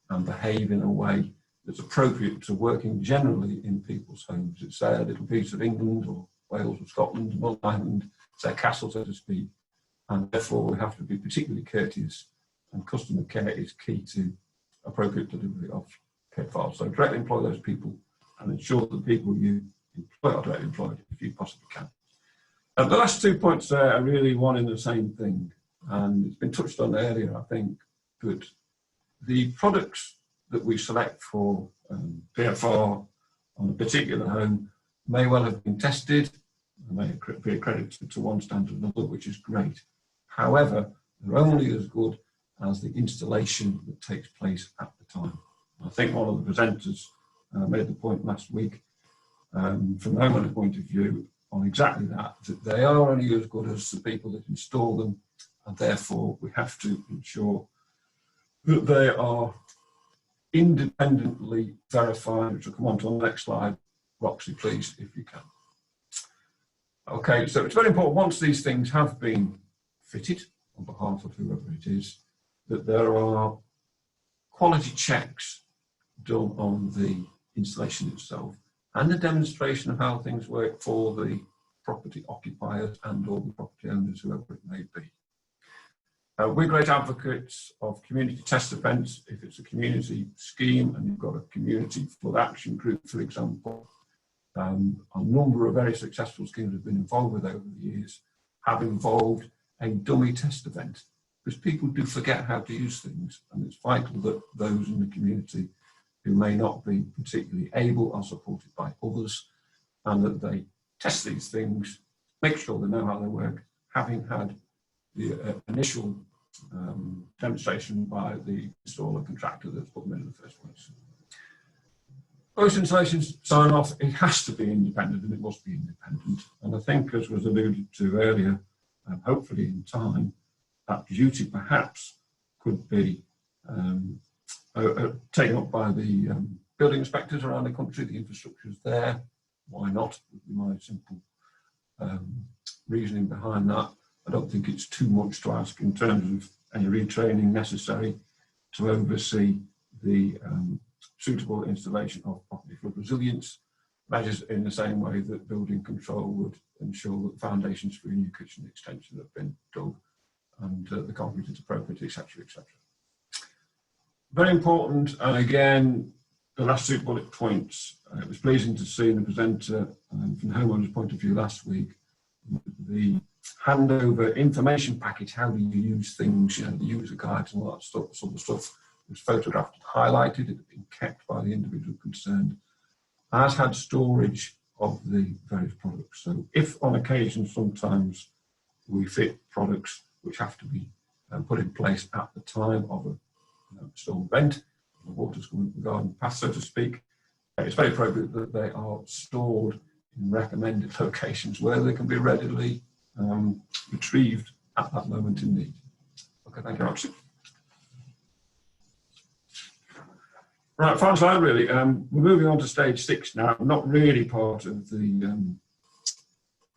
Speaker 7: and behave in a way that's appropriate to working generally in people's homes. It's a little piece of England or Wales or Scotland, Northern Ireland, it's their castle, so to speak, and therefore we have to be particularly courteous, and customer care is key to appropriate delivery of PFR. So directly employ those people and ensure that the people you employ are directly employed if you possibly can. The last 2 points there are really one and the same thing, and it's been touched on earlier, I think, that the products that we select for PFR on a particular home may well have been tested, may be accredited to one standard or another, which is great. However, they're only as good as the installation that takes place at the time. I think one of the presenters made the point last week, from the homeowner's point of view, on exactly that, that they are only as good as the people that install them, and therefore we have to ensure that they are independently verified, which will come on to the next slide. Roxy, please, if you can. Okay, so it's very important once these things have been fitted on behalf of whoever it is, that there are quality checks done on the installation itself and the demonstration of how things work for the property occupiers and or the property owners, whoever it may be. We're great advocates of community test events. If it's a community scheme and you've got a community flood action group, for example, a number of very successful schemes have been involved with over the years, have involved a dummy test event, because people do forget how to use things, and it's vital that those in the community who may not be particularly able are supported by others, and that they test these things, make sure they know how they work, having had the initial demonstration by the installer contractor that's put them in the first place. Post installations sign off, it has to be independent, and it must be independent. And I think, as was alluded to earlier, hopefully in time, that duty perhaps could be taken up by the building inspectors around the country. The infrastructure is there, why not, would be my simple reasoning behind that. I don't think it's too much to ask in terms of any retraining necessary to oversee the suitable installation of property flood resilience measures, in the same way that building control would ensure that foundations for a new kitchen extension have been dug and the concrete is appropriate, etc., etc. Very important, and again, the last 2 bullet points. It was pleasing to see in the presenter, from the homeowner's point of view last week, the handover information package, how do you use things, you know, the user guides and all that stuff, sort of stuff was photographed and highlighted. It had been kept by the individual concerned, as had storage of the various products. So if on occasion sometimes we fit products which have to be put in place at the time of a storm event, the water's coming up the garden path, so to speak, it's very appropriate that they are stored in recommended locations where they can be readily retrieved at that moment in need. Okay, thank you, Roxy. Right, final slide really. We're moving on to stage 6 now, not really part of the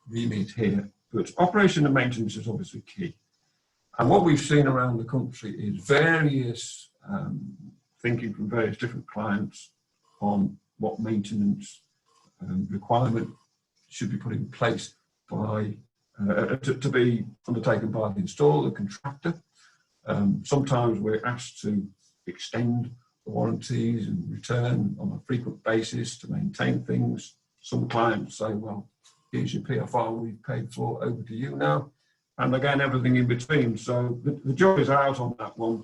Speaker 7: remit here, but operation and maintenance is obviously key. And what we've seen around the country is various thinking from various different clients on what maintenance requirement should be put in place by to be undertaken by the installer, the contractor. Sometimes we're asked to extend the warranties and return on a frequent basis to maintain things. Some clients say, well, here's your PFR we've paid for, over to you now. And again, everything in between. So the jury's out on that one.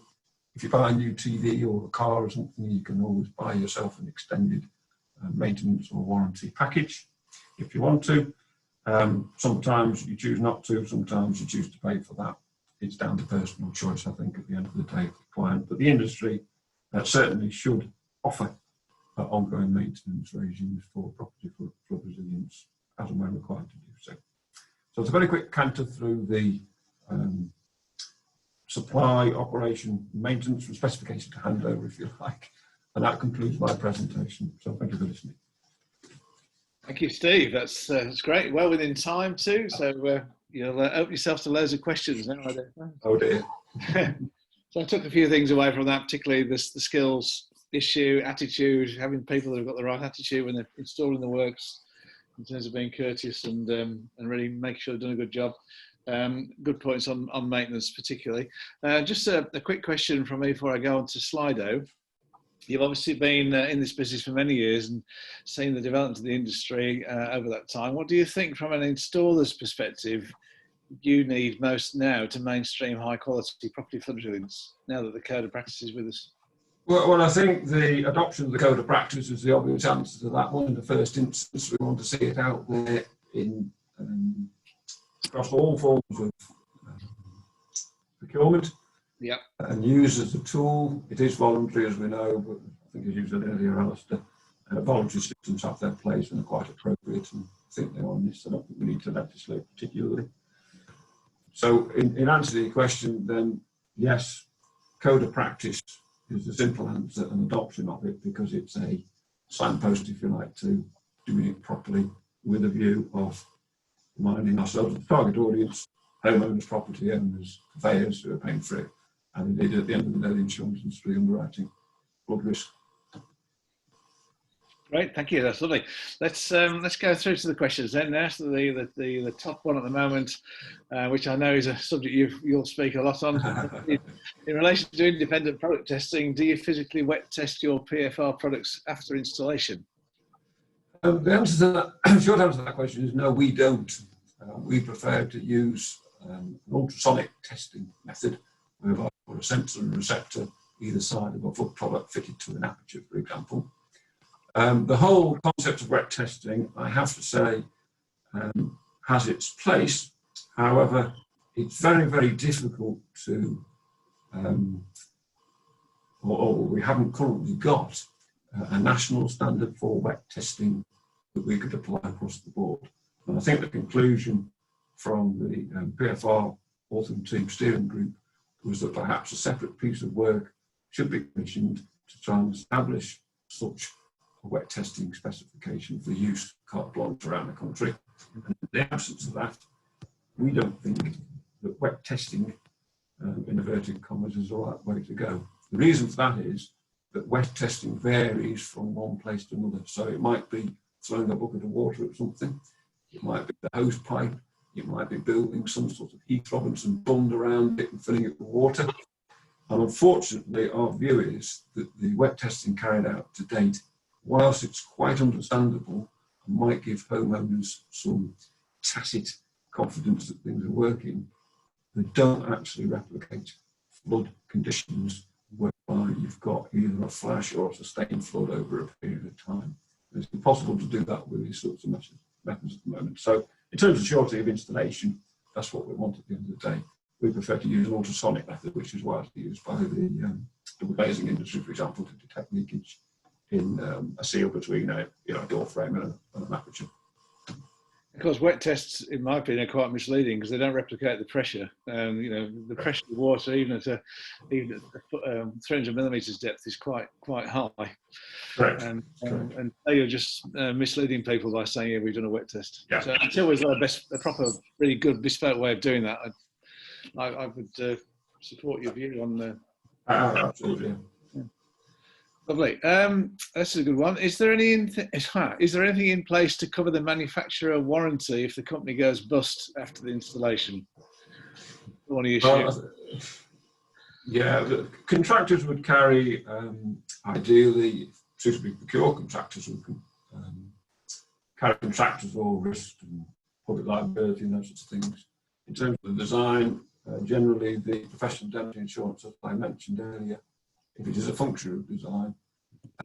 Speaker 7: If you buy a new TV or a car or something, you can always buy yourself an extended maintenance or warranty package. if you want to. Sometimes you choose not to, sometimes you choose to pay for that. It's down to personal choice, I think, at the end of the day for the client. But the industry certainly should offer ongoing maintenance regimes for property flood resilience as and when required to do so. So it's a very quick canter through the supply, operation, maintenance from specification to handover, if you like. And that concludes my presentation. So thank you for listening.
Speaker 1: Thank you, Steve. That's great. Well within time too. So you'll open yourself to loads of questions now.
Speaker 7: Oh dear.
Speaker 1: So I took a few things away from that, particularly the skills issue, attitude, having people that have got the right attitude when they're installing the works, in terms of being courteous and really making sure they've done a good job. Good points on maintenance particularly. Just a quick question from me before I go on to Slido. You've obviously been in this business for many years and seen the development of the industry over that time. What do you think from an installer's perspective you need most now to mainstream high quality property flood resilience, now that the Code of Practice is with us?
Speaker 7: Well, I think the adoption of the Code of Practice is the obvious answer to that one. In the first instance, we want to see it out there in across all forms of procurement.
Speaker 1: Yeah.
Speaker 7: And used as a tool. It is voluntary, as we know, but I think as you said earlier, Alastair, voluntary systems have their place and are quite appropriate, and I think they're on this. I don't think we need to legislate particularly. So in answer to your question, then yes, Code of Practice is the simple answer and adoption of it, because it's a signpost, if you like, to doing it properly with a view of reminding ourselves of the target audience, homeowners, property owners, surveyors who are paying for it, and indeed at the end of the day, the insurance industry underwriting flood risk.
Speaker 1: Great, thank you. That's lovely. Let's go through to the questions then. Now, so the top one at the moment, which I know is a subject you'll speak a lot on. In relation to independent product testing, do you physically wet test your PFR products after installation?
Speaker 7: The answer to that, short answer to that question is no, we don't. We prefer to use an ultrasonic testing method, whereby we put a sensor and receptor either side of a flood product fitted to an aperture, for example. The whole concept of wet testing, I have to say, has its place. However, it's very, very difficult to, or we haven't currently got a national standard for wet testing that we could apply across the board. And I think the conclusion from the PFR Autumn Team Steering Group was that perhaps a separate piece of work should be commissioned to try and establish such a wet testing specification for use carte blanche around the country. And in the absence of that, we don't think that wet testing, in inverted commas, is the right way to go. The reason for that is that wet testing varies from one place to another. So it might be throwing a bucket of water at something, it might be the hose pipe, it might be building some sort of heat Robinson bund around it and filling it with water. And unfortunately, our view is that the wet testing carried out to date, whilst it's quite understandable and might give homeowners some tacit confidence that things are working, they don't actually replicate flood conditions whereby you've got either a flash or a sustained flood over a period of time. It's impossible to do that with these sorts of methods at the moment. So in terms of surety of installation, that's what we want at the end of the day. We prefer to use an ultrasonic method, which is widely used by the double glazing industry, for example, to detect leakage in a seal between a door frame and an aperture.
Speaker 1: Of course, wet tests, in my opinion, are quite misleading because they don't replicate the pressure. The pressure of water, even at 300 millimeters depth, is quite high.
Speaker 7: Correct.
Speaker 1: And you're just misleading people by saying, "Yeah, we've done a wet test."
Speaker 7: Yeah.
Speaker 1: So until we've got a proper, really good bespoke way of doing that, I would support your view on the.
Speaker 7: Absolutely. Yeah.
Speaker 1: Lovely. That's a good one. Is there anything in place to cover the manufacturer warranty if the company goes bust after the installation? One of your
Speaker 7: yeah, the contractors would carry, ideally, suitably procured contractors would carry contractors all risk and public liability and those sorts of things. In terms of the design, generally the professional indemnity insurance, as I mentioned earlier, if it is a function of design,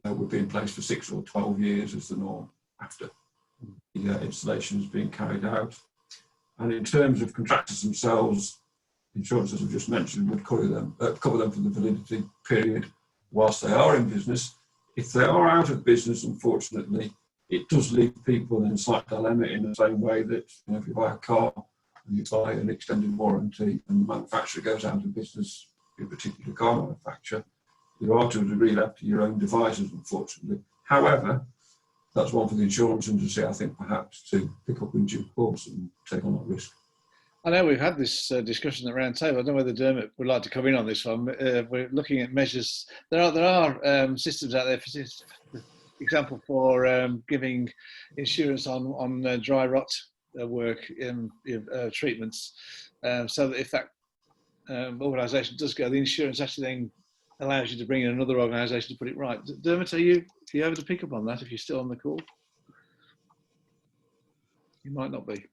Speaker 7: would be in place for 6 or 12 years as the norm after. the installation is being carried out. And in terms of contractors themselves, insurance, as I've just mentioned, would cover them for the validity period whilst they are in business. If they are out of business, unfortunately, it does leave people in a slight dilemma, in the same way that, you know, if you buy a car and you buy an extended warranty and the manufacturer goes out of business, a particular car manufacturer, you are to a degree left to your own devices, unfortunately. However, that's one for the insurance industry, I think, perhaps to pick up in due course and take on that risk.
Speaker 1: I know we've had this discussion at the round table. I don't know whether Dermot would like to come in on this one. We're looking at measures. There are systems out there, for example, for giving insurance on dry rot work in treatments, so that if that organisation does go, the insurance actually then allows you to bring in another organisation to put it right. Dermot, are you able to pick up on that if you're still on the call? You might not be.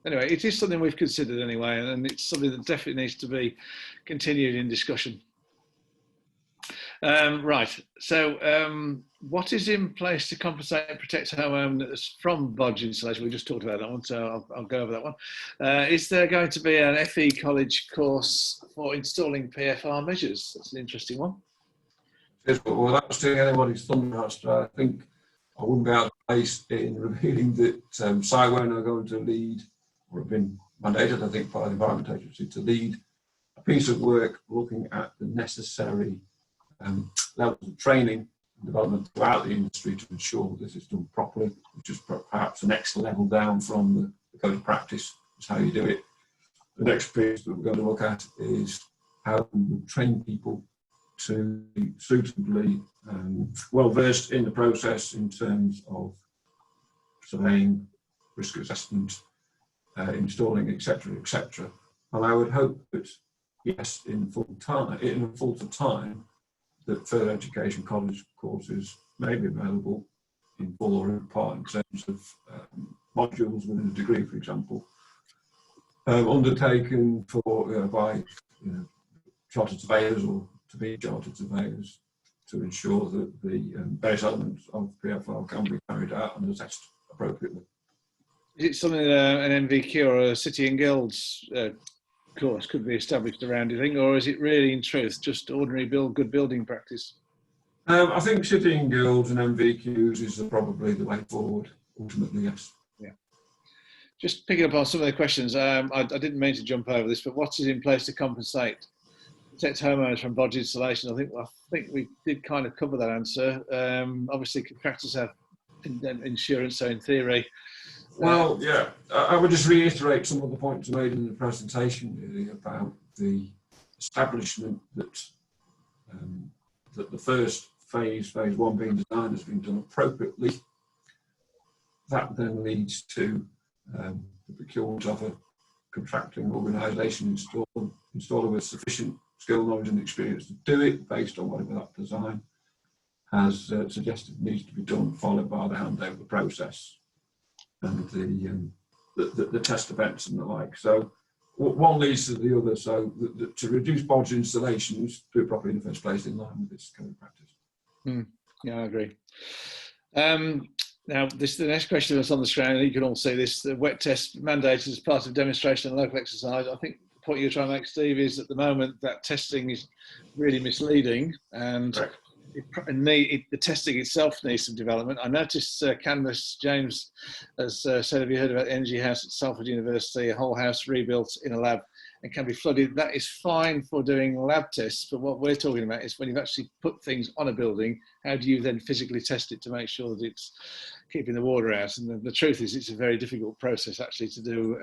Speaker 1: Anyway, it is something we've considered anyway, and it's something that definitely needs to be continued in discussion. Right, so what is in place to compensate and protect homeowners from bodge installation? We just talked about that one, so I'll go over that one. Is there going to be an FE college course for installing PFR measures? That's an interesting one.
Speaker 7: Well, that's doing anybody's thunder, I think I wouldn't be out of place in revealing that CIWEM are going to lead, or have been mandated, I think, by the Environment Agency to lead a piece of work looking at the necessary levels of training and development throughout the industry to ensure that this is done properly, which is perhaps the next level down from the code of practice, is how you do it. The next piece that we're going to look at is how we train people to be suitably well versed in the process in terms of surveying, risk assessment, installing, etc., etc. And I would hope that, yes, in full time, that further education college courses may be available in full or in part in terms of modules within a degree, for example, undertaken for by chartered surveyors or to be chartered surveyors, to ensure that the various elements of PFR can be carried out and assessed appropriately.
Speaker 1: Is it something that an MVQ or a City and Guilds course could be established around, do you think, or is it really, in truth, just ordinary good building practice?
Speaker 7: I think City and Guilds and MVQs is probably the way forward, ultimately, yes. Yeah.
Speaker 1: Just picking up on some of the questions, I didn't mean to jump over this, but what is in place to protect homeowners from bodge installation? I think we did kind of cover that answer. Obviously, contractors have insurance, so in theory.
Speaker 7: Well, yeah, I would just reiterate some of the points made in the presentation, really, about the establishment that that the first phase 1 being design, has been done appropriately. That then leads to the procurement of a contracting organisation installer with sufficient skill, knowledge and experience to do it based on whatever that design has suggested needs to be done, followed by the handover process and the test events and the like. So one leads to the other, so to reduce bodge installations, do it properly in the first place in line with this kind of practice.
Speaker 1: Yeah, I agree. Now, the next question that's on the screen, you can all see this, the wet test mandated as part of demonstration and local exercise. I think the point you're trying to make, Steve, is at the moment that testing is really misleading, and the testing itself needs some development. I noticed Canvas James has said, have you heard about the Energy House at Salford University, a whole house rebuilt in a lab and can be flooded? That is fine for doing lab tests, but what we're talking about is when you've actually put things on a building, how do you then physically test it to make sure that it's keeping the water out? And the truth is, it's a very difficult process actually to do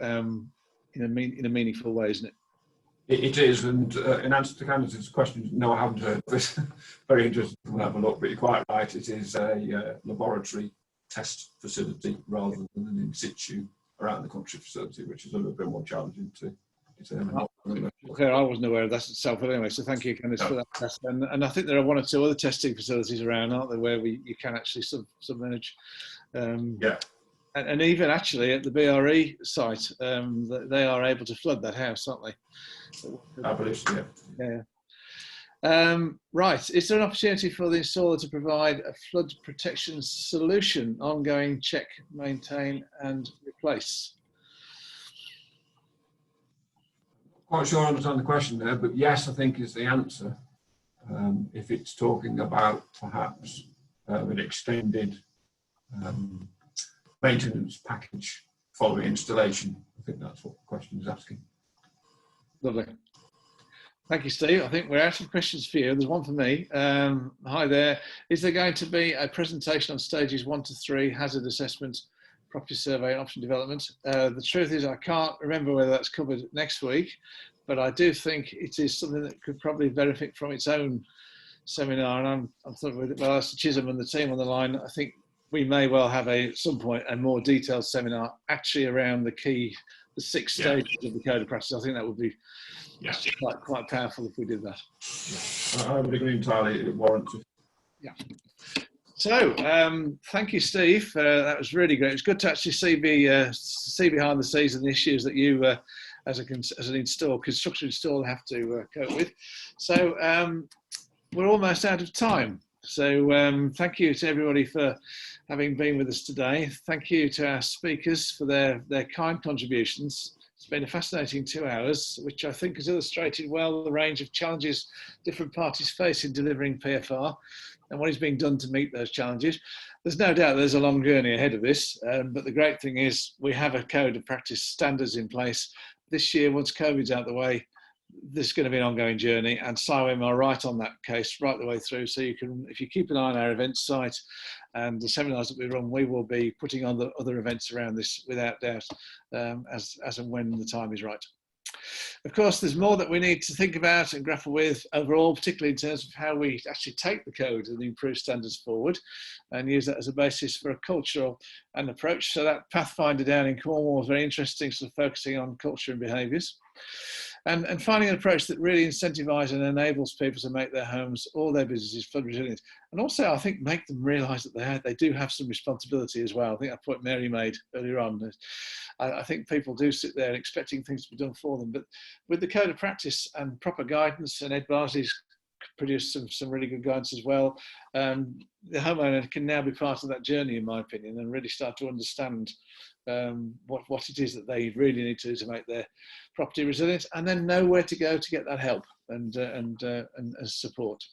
Speaker 1: in a meaningful way, isn't it?
Speaker 7: It is, and in answer to Candace's question, no, I haven't heard of it. Very interesting to have a look, but you're quite right. It is a laboratory test facility rather than an in situ around the country facility, which is a little bit more challenging to determine.
Speaker 1: Okay, I wasn't aware of that itself, but anyway, so thank you, Candace, for that test. And I think there are 1 or 2 other testing facilities around, aren't there, where you can actually submerge.
Speaker 7: Yeah.
Speaker 1: And even actually at the BRE site, they are able to flood that house, aren't they?
Speaker 7: I believe so, yeah.
Speaker 1: Right, is there an opportunity for the installer to provide a flood protection solution, ongoing check, maintain and replace?
Speaker 7: Quite sure I understand the question there, but yes, I think is the answer. If it's talking about perhaps an extended maintenance package following installation, I think that's what the question is asking.
Speaker 1: Lovely. Thank you, Steve. I think we're out of questions for you. There's one for me. Hi there. Is there going to be a presentation on stages 1 to 3, hazard assessment, property survey and option development? The truth is I can't remember whether that's covered next week, but I do think it is something that could probably benefit from its own seminar. And I'm thinking with Alastair Chisholm and the team on the line, I think we may well have at some point a more detailed seminar actually around the 6 stages of the Code of Practice. I think that would be quite powerful if we did that.
Speaker 7: I would agree entirely, it warrants it.
Speaker 1: Yeah. So, thank you, Steve. That was really great. It's good to actually see behind the scenes and the issues that you, as an construction installer, have to cope with. So, we're almost out of time. So, thank you to everybody for having been with us today. Thank you to our speakers for their kind contributions. It's been a fascinating 2 hours, which I think has illustrated well the range of challenges different parties face in delivering PFR and what is being done to meet those challenges. There's no doubt there's a long journey ahead of this, but the great thing is we have a Code of Practice standards in place. This year, once COVID's out the way, this is going to be an ongoing journey, and CIWEM are right on that case right the way through. So you can, if you keep an eye on our events site and the seminars that we run, we will be putting on the other events around this without doubt, as and when the time is right. Of course, there's more that we need to think about and grapple with overall, particularly in terms of how we actually take the code and improve standards forward and use that as a basis for a cultural and approach. So that Pathfinder down in Cornwall is very interesting, sort of focusing on culture and behaviours. And finding an approach that really incentivises and enables people to make their homes or their businesses flood resilient. And also, I think, make them realise that they do have some responsibility as well. I think that point Mary made earlier on. I think people do sit there expecting things to be done for them. But with the Code of Practice and proper guidance, and Ed Barsley's produced some really good guidance as well, the homeowner can now be part of that journey, in my opinion, and really start to understand what it is that they really need to do to make their property resilient, and then know where to go to get that help and support.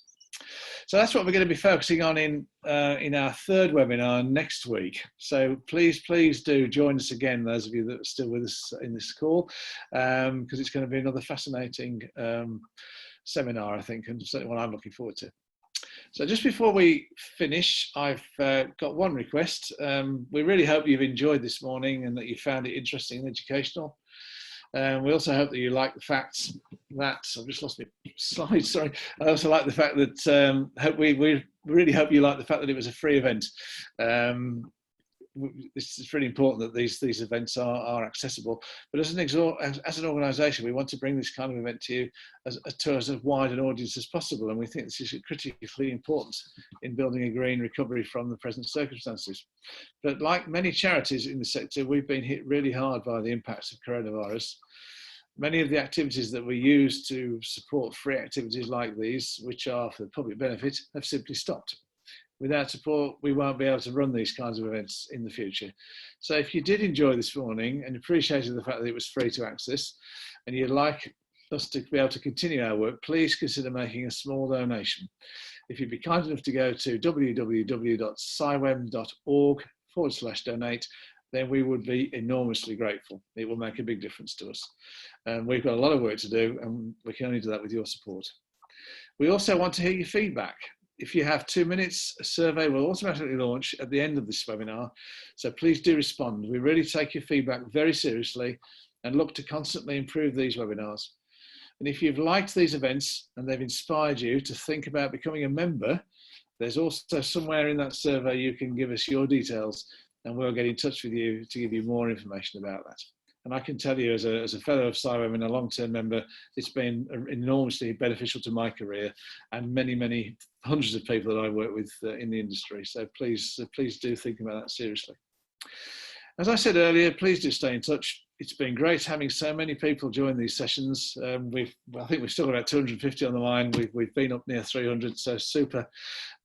Speaker 1: So that's what we're going to be focusing on in our third webinar next week. So please do join us again, those of you that are still with us in this call, because it's going to be another fascinating seminar, I think, and certainly one I'm looking forward to. So just before we finish, I've got one request. We really hope you've enjoyed this morning and that you found it interesting and educational. We also hope that you like the fact that, I've just lost my slide, sorry. I also like the fact that, we really hope you like the fact that it was a free event. It's really important that these events are accessible. But as an organisation, we want to bring this kind of event to you to as wide an audience as possible, and we think this is critically important in building a green recovery from the present circumstances. But like many charities in the sector, we've been hit really hard by the impacts of coronavirus. Many of the activities that we use to support free activities like these, which are for the public benefit, have simply stopped. Without support, we won't be able to run these kinds of events in the future. So if you did enjoy this morning and appreciated the fact that it was free to access, and you'd like us to be able to continue our work, please consider making a small donation. If you'd be kind enough to go to www.ciwem.org/donate, then we would be enormously grateful. It will make a big difference to us. We've got a lot of work to do, and we can only do that with your support. We also want to hear your feedback. If you have 2 minutes, a survey will automatically launch at the end of this webinar. So please do respond. We really take your feedback very seriously and look to constantly improve these webinars. And if you've liked these events and they've inspired you to think about becoming a member, there's also somewhere in that survey you can give us your details, and we'll get in touch with you to give you more information about that. And I can tell you, as a fellow of CIWEM and a long-term member, it's been enormously beneficial to my career and many hundreds of people that I work with in the industry. So please do think about that seriously. As I said earlier, please do stay in touch. it's been great having so many people join these sessions. I think we've still got about 250 on the line. We've been up near 300, so super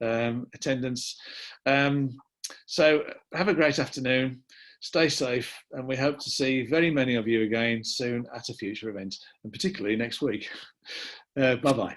Speaker 1: attendance. So have a great afternoon, stay safe, and we hope to see very many of you again soon at a future event, and particularly next week. Bye-bye.